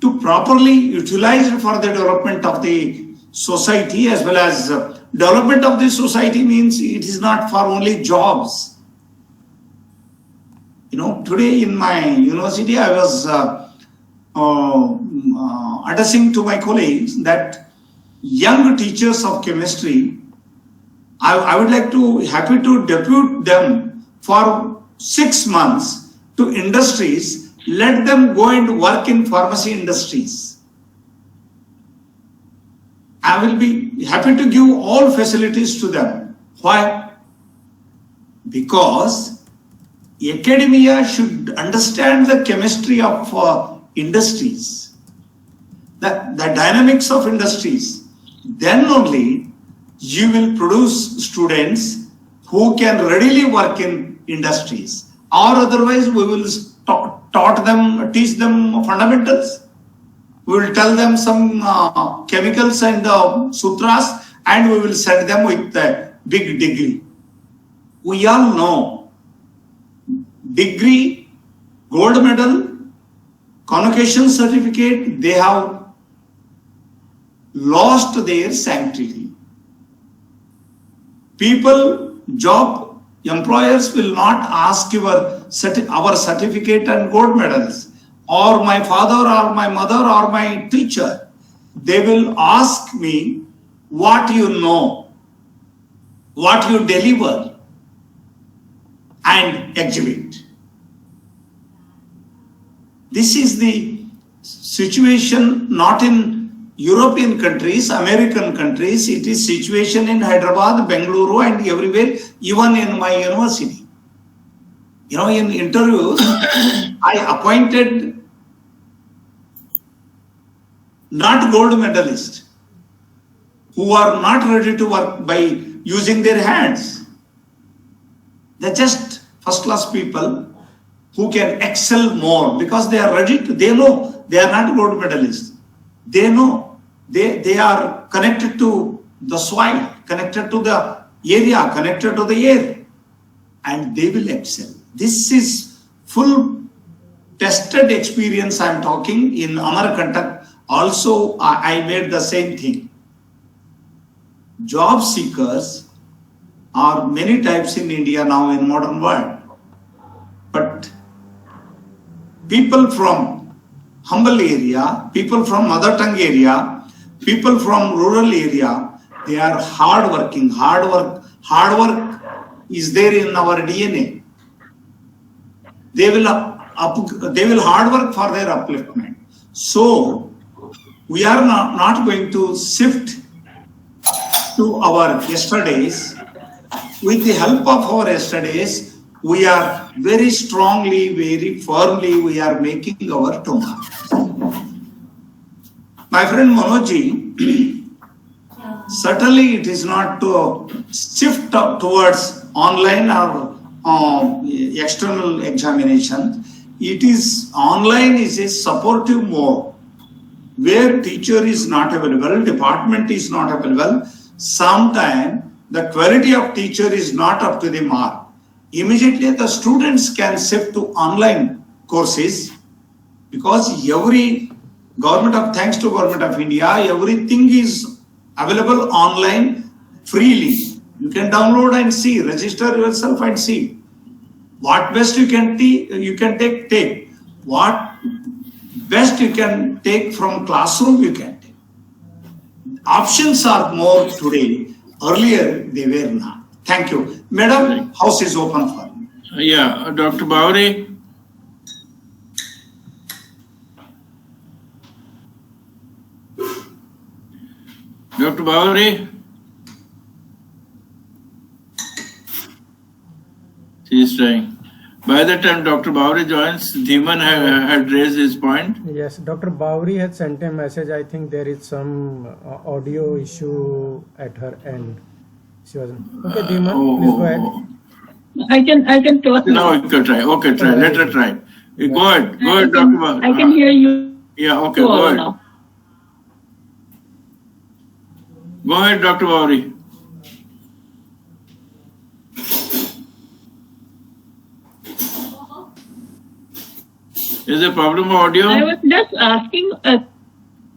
to properly utilize it for the development of the society, as well as development of the society means it is not for only jobs. You know, today in my university, I was addressing to my colleagues that young teachers of chemistry, I would like to happy to depute them for 6 months to industries. Let them go and work in pharmacy industries. I will be happy to give all facilities to them. Why? Because academia should understand the chemistry of industries, the dynamics of industries. Then only you will produce students who can readily work in industries. Or otherwise we will teach them fundamentals. We will tell them some chemicals and sutras, and we will send them with a big degree. We all know degree, gold medal, convocation certificate, they have lost their sanctity. People, job employers will not ask our certificate and gold medals, or my father or my mother or my teacher. They will ask me what you know, what you deliver and exhibit. This is the situation not in European countries, American countries. It is situation in Hyderabad, Bengaluru and everywhere, even in my university. You know, in interviews, I appointed not gold medalists who are not ready to work by using their hands. They're just first class people who can excel more because they are ready to, they know they are not gold medalists. They know they are connected to the soil, connected to the area, connected to the air, and they will excel. This is full tested experience I am talking. In Amarkantak also I made the same thing. Job seekers are many types in India now in modern world, but people from humble area, people from mother tongue area, people from rural area, they are hard working. Hard work is there in our DNA. They will hard work for their upliftment. So we are not going to shift to our yesterdays. With the help of our yesterdays, we are very strongly, very firmly, we are making our tomorrow. My friend Manojji, certainly it is not to shift towards online or external examination. It is online is a supportive mode where teacher is not available, department is not available. Sometimes the quality of teacher is not up to the mark. Immediately the students can shift to online courses because every thanks to Government of India, everything is available online freely. You can download and see, register yourself and see. What best you can take. What best you can take from classroom, you can take. Options are more today. Earlier, they were not. Thank you. Madam, house is open for you. Yeah, Dr. Bowry. Dr. Bowry. She is trying. By the time Dr. Bowry joins, Dhiman had raised his point. Yes, Dr. Bowry had sent a message. I think there is some audio issue at her end. She wasn't. Okay, Dhiman, please go ahead. I can talk Now now. you can try. Okay, try. Let her try. Go ahead, Dr. Bowry. I can hear you. Yeah, okay, go ahead. Now. Go ahead, Dr. Bowry. Is there a problem with audio? I was just asking a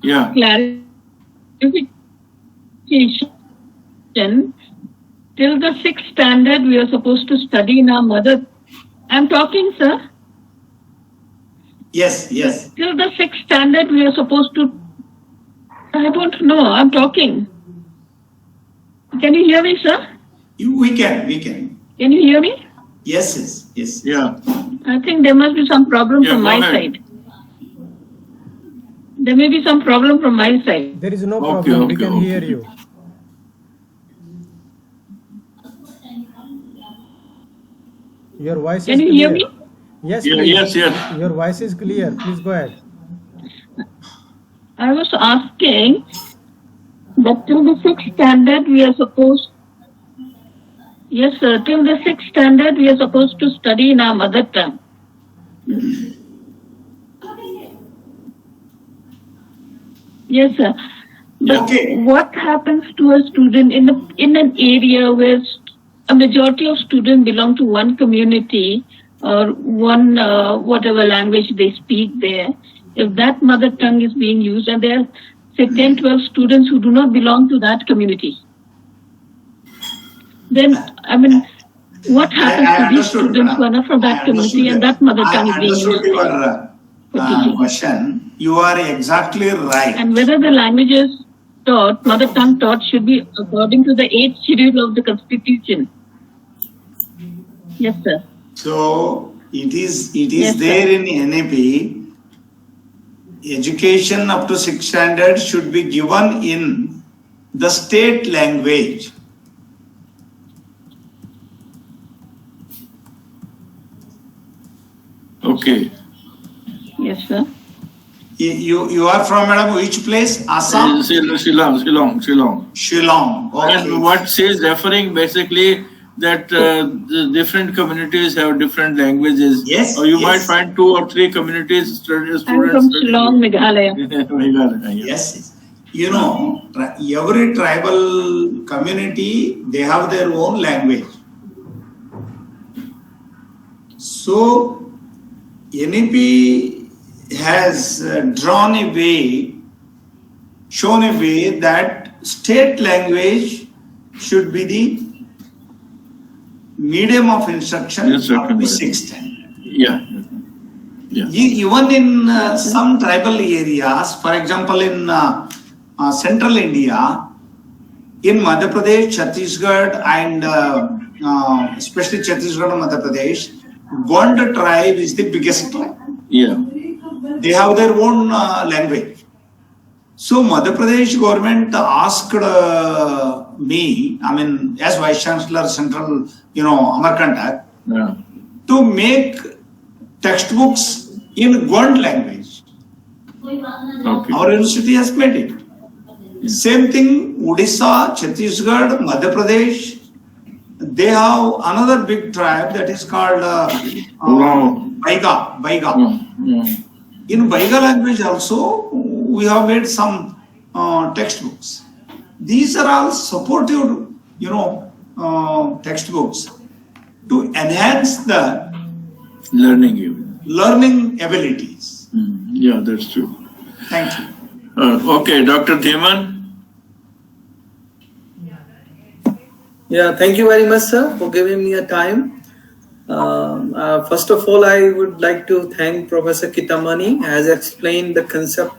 Yeah. clarification. Till the 6th standard, we are supposed to study in our mother. I'm talking, sir. Yes, yes. Till the 6th standard, we are supposed to. I don't know. I'm talking. Can you hear me, sir? We can. Can you hear me? Yes. Yeah. I think there must be some problem Yeah, from go my ahead. side. There may be some problem from my side. There is no Okay, problem. We okay, can okay. hear you. Your voice Can is you clear. hear me? Yes, Yeah, please. yes. Your voice is clear. Please go ahead. I was asking that till the 6th standard we are supposed. Yes, sir. Till the 6th standard we are supposed to study in our mother tongue. Yes, sir. But Okay. what happens to a student in an area where a majority of students belong to one community or one whatever language they speak there? If that mother tongue is being used and there are say 10, 12 students who do not belong to that community, then I mean, what happens I to these understood, students who are not from that I community understood and that mother tongue is I being understood used? your question. You are exactly right. And whether the languages taught, mother tongue taught, should be according to the 8th schedule of the Constitution. Yes, sir. So it is Yes, sir. there in NAP. Education up to 6th standard should be given in the state language. Okay. Yes, sir. You are from, madam, which place? Assam? Shillong. Shillong. Okay. And what she is referring basically that the different communities have different languages. Yes, Or you yes. might find 2 or 3 communities students. I'm from Shillong, Meghalaya. Meghalaya, yeah. Yes. You know, every tribal community, they have their own language. So, NEP has shown a way that state language should be the medium of instruction Yes, sir. up to 6th standard. Yeah. Even in some tribal areas, for example, in central India, in Madhya Pradesh, Chhattisgarh, and especially Chhattisgarh and Madhya Pradesh, Gond tribe is the biggest tribe. Yeah. They have their own language. So Madhya Pradesh government asked me, I mean, as Vice Chancellor Central, Amarkantak, Yeah. to make textbooks in Gond language. Okay. Our university has made it. Same thing, Odisha, Chhattisgarh, Madhya Pradesh, they have another big tribe that is called Baiga. Yeah. In Baiga language also, we have made some textbooks. These are all supportive, textbooks to enhance the Learning even. learning abilities. Yeah, that's true. Thank you. Okay, Dr. Dhiman. Yeah, thank you very much, sir, for giving me a time. First of all, I would like to thank Professor Kattimani has explained the concept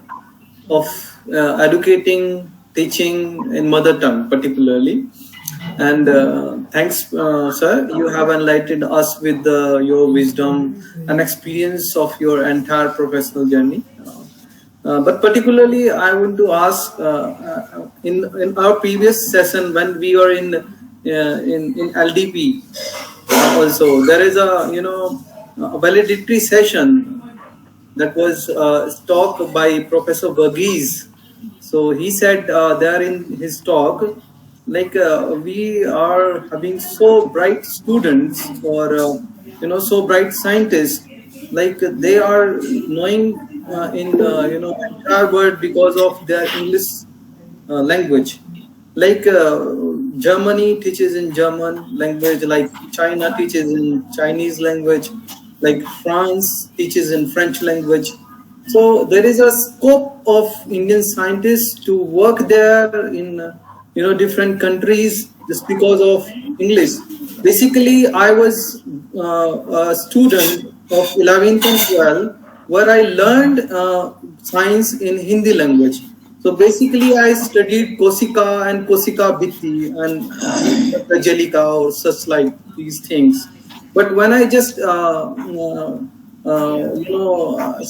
of educating, teaching in mother tongue particularly. And thanks, sir. You have enlightened us with your wisdom and experience of your entire professional journey. But particularly, I want to ask in our previous session when we were in LDP, also there is a valedictory session that was talk by Professor Verghese. So he said there in his talk, like we are having so bright students or so bright scientists, like they are knowing in entire world because of their English language. Like Germany teaches in German language, like China teaches in Chinese language, like France teaches in French language. So there is a scope of Indian scientists to work there in different countries just because of English. Basically, I was a student of 11th and 12th where I learned science in Hindi language. So basically, I studied Kosika and Kosika Bhitti and Jalika or such like these things. But when I just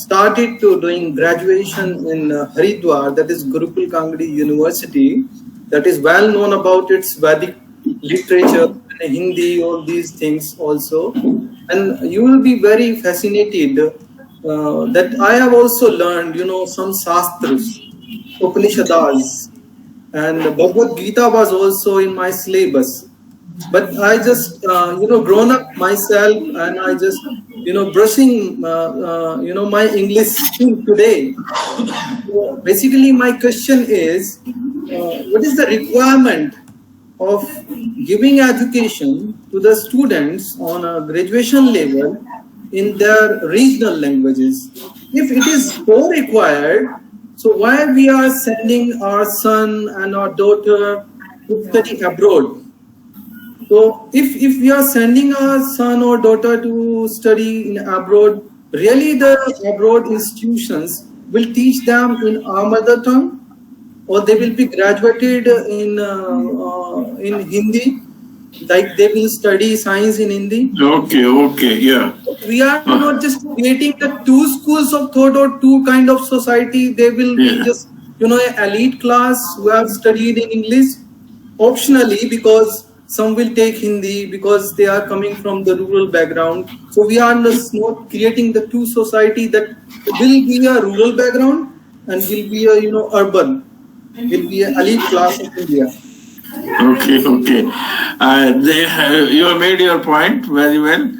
started to doing graduation in Haridwar, that is Gurukul Kangdi University, that is well known about its Vedic literature, Hindi, all these things also, and you will be very fascinated that I have also learned, some Shastras, Upanishads, and Bhagavad Gita was also in my syllabus. But I just, grown up myself, and I just, brushing, my English till today. So basically, my question is, what is the requirement of giving education to the students on a graduation level in their regional languages? If it is so required, so why we are sending our son and our daughter to study abroad? So if we are sending our son or daughter to study in abroad, really the abroad institutions will teach them in our mother tongue, or they will be graduated in Hindi, like they will study science in Hindi. Okay, yeah. We are not just creating the two schools of thought or two kind of society. They will be just an elite class who have studied in English optionally, because some will take Hindi because they are coming from the rural background. So we are not creating the two society that will be a rural background and will be a urban, will be an elite class of India. Okay. You have made your point very well.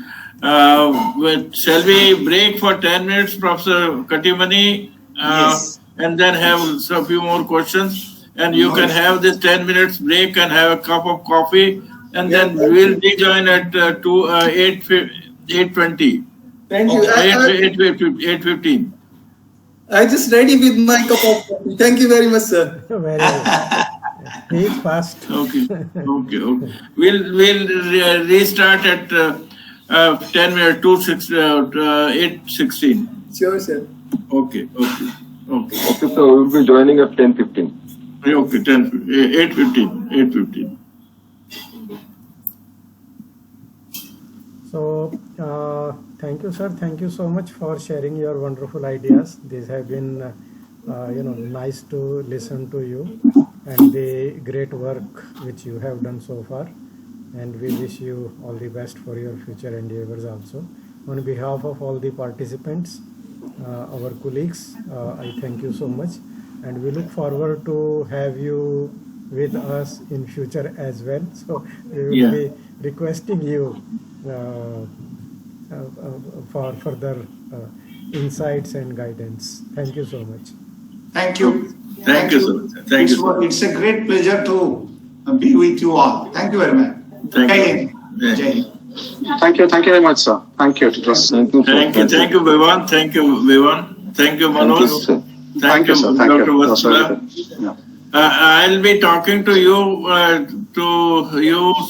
Shall we break for 10 minutes, Professor Kattimani? Yes. And then have a few more questions. And you can have this 10 minutes break and have a cup of coffee. And then we'll rejoin at 8:20. Thank you. 8:15. I just ready with my cup of coffee. Thank you very much, sir. Very well. He's fast. Okay. We'll restart at 10 minutes, 8:16. Sure, sir. Okay. Okay, so we will be joining at 10:15. Okay, 8:15. So, thank you, sir. Thank you so much for sharing your wonderful ideas. These have been, nice to listen to you and the great work which you have done so far. And we wish you all the best for your future endeavors also. On behalf of all the participants, our colleagues, I thank you so much. And we look forward to have you with us in future as well. So we will be requesting you for further insights and guidance. Thank you so much. Thank you. Thank you, sir. Thank you. It's a great pleasure to be with you all. Thank you very much. Thank you. Jai Hind. Thank you very much, sir. Thank you. Thank you, Vivan. Thank you, Manoj. Thank you, sir. Dr. Vasula. I'll be talking to you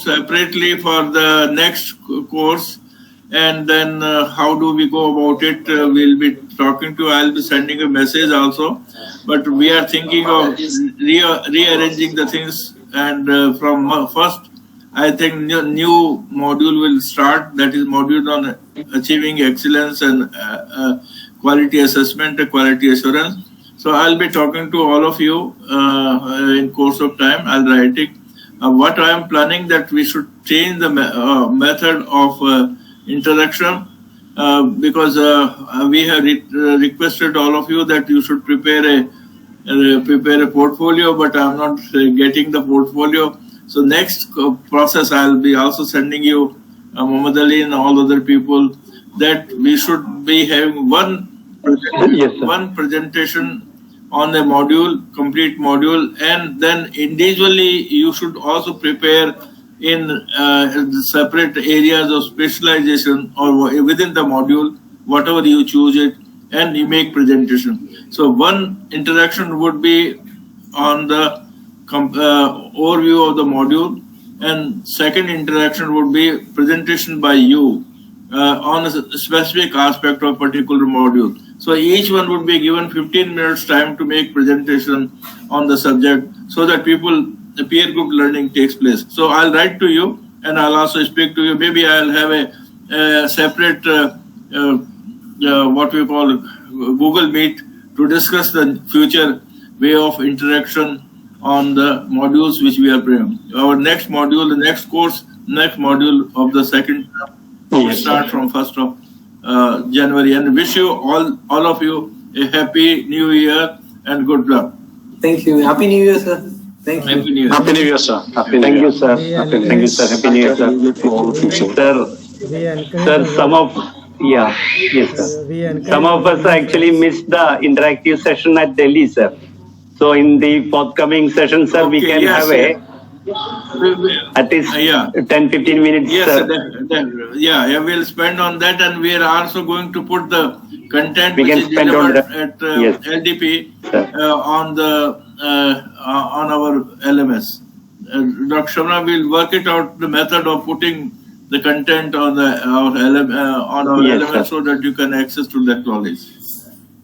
separately for the next course, and then how do we go about it? We'll be talking to. I'll be sending a message also, but we are thinking of rearranging the things, and from first I think new module will start. That is module on achieving excellence and quality assessment, quality assurance. So I'll be talking to all of you in course of time. I'll write it. What I am planning that we should change the method of introduction because we have requested all of you that you should prepare a portfolio, but I'm not getting the portfolio. So next process, I'll be also sending you Muhammad Ali and all other people that we should be having one presentation on a module, complete module, and then individually you should also prepare in separate areas of specialization or within the module, whatever you choose it, and you make presentation. So one introduction would be on the overview of the module, and second introduction would be presentation by you on a specific aspect of particular module. So each one would be given 15 minutes time to make presentation on the subject so that the peer group learning takes place. So I'll write to you and I'll also speak to you. Maybe I'll have a separate what we call Google Meet to discuss the future way of interaction on the modules which we are preparing. Our next module, the next course, next module of the second term will start from 1st of January. And wish you all of you a happy new year and good luck. Thank you. Happy New Year, sir. Thank you. Happy New Year. Happy New Year, sir. Thank you, sir. Thank you, sir. Happy New Year, sir. Sir, some of us actually missed the interactive session at Delhi, sir. So in the forthcoming session, sir, we can have at least 10-15 minutes. Yes, sir. We'll spend on that, and we are also going to put the content We which can is spend on delivered that. at Yes. LDP on our LMS. Dr. Sharma will work it out, the method of putting the content on our LMS so that you can access to that knowledge.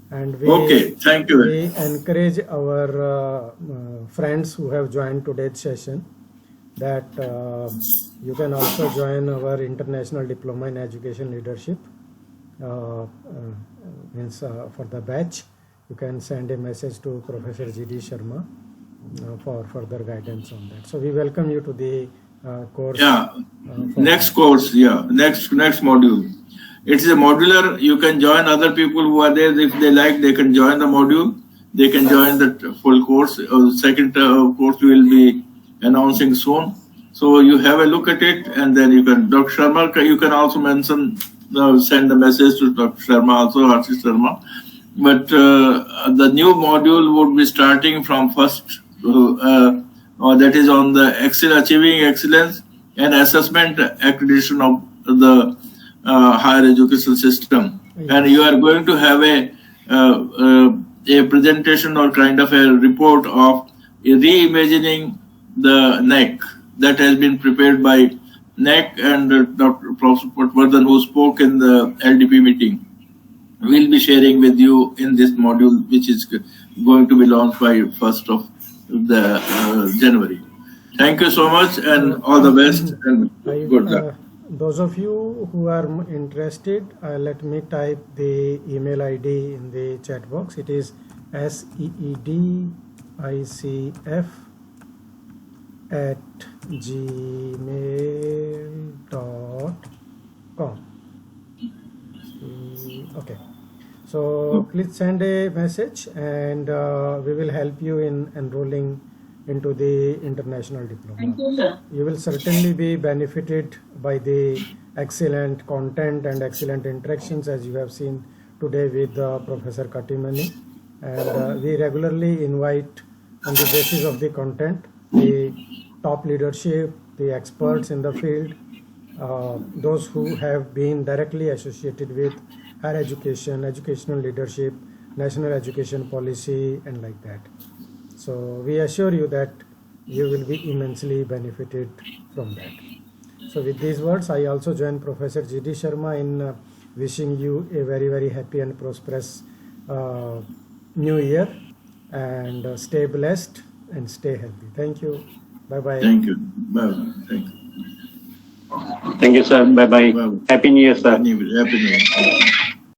And Okay, thank you. we encourage our friends who have joined today's session that you can also join our International Diploma in Education Leadership. Means for the batch, you can send a message to Professor GD Sharma for further guidance on that. So we welcome you to the course. Next course, next module. It is a modular. You can join other people who are there. If they like, they can join the module. They can join the full course. Second course we will be announcing soon. So you have a look at it, and then you can, Dr. Sharma, you can also mention, send a message to Dr. Sharma, also Archie Sharma. But the new module would be starting from 1st, that is on the achieving excellence and assessment accreditation of the higher education system. And you are going to have a presentation or kind of a report of reimagining the NEC that has been prepared by NEC and Dr. Professor Patwardhan, who spoke in the LDP meeting. We'll be sharing with you in this module, which is going to be launched by 1st of January. Thank you so much, and all the best, and good luck. Those of you who are interested, let me type the email ID in the chat box. It is seedicf@gmail.com. Okay, so please send a message, and we will help you in enrolling into the international diploma. Thank you, sir. You will certainly be benefited by the excellent content and excellent interactions, as you have seen today with Professor Kattimani. And we regularly invite, on the basis of the content, the top leadership, the experts in the field, those who have been directly associated with higher education, educational leadership, national education policy, and like that. So we assure you that you will be immensely benefited from that. So with these words, I also join Professor GD Sharma in wishing you a very, very happy and prosperous new year, and stay blessed and stay healthy. Thank you. Bye-bye. Thank you. Bye. Thank you. Thank you, sir. Bye bye. Happy New Year, sir. Happy New Year.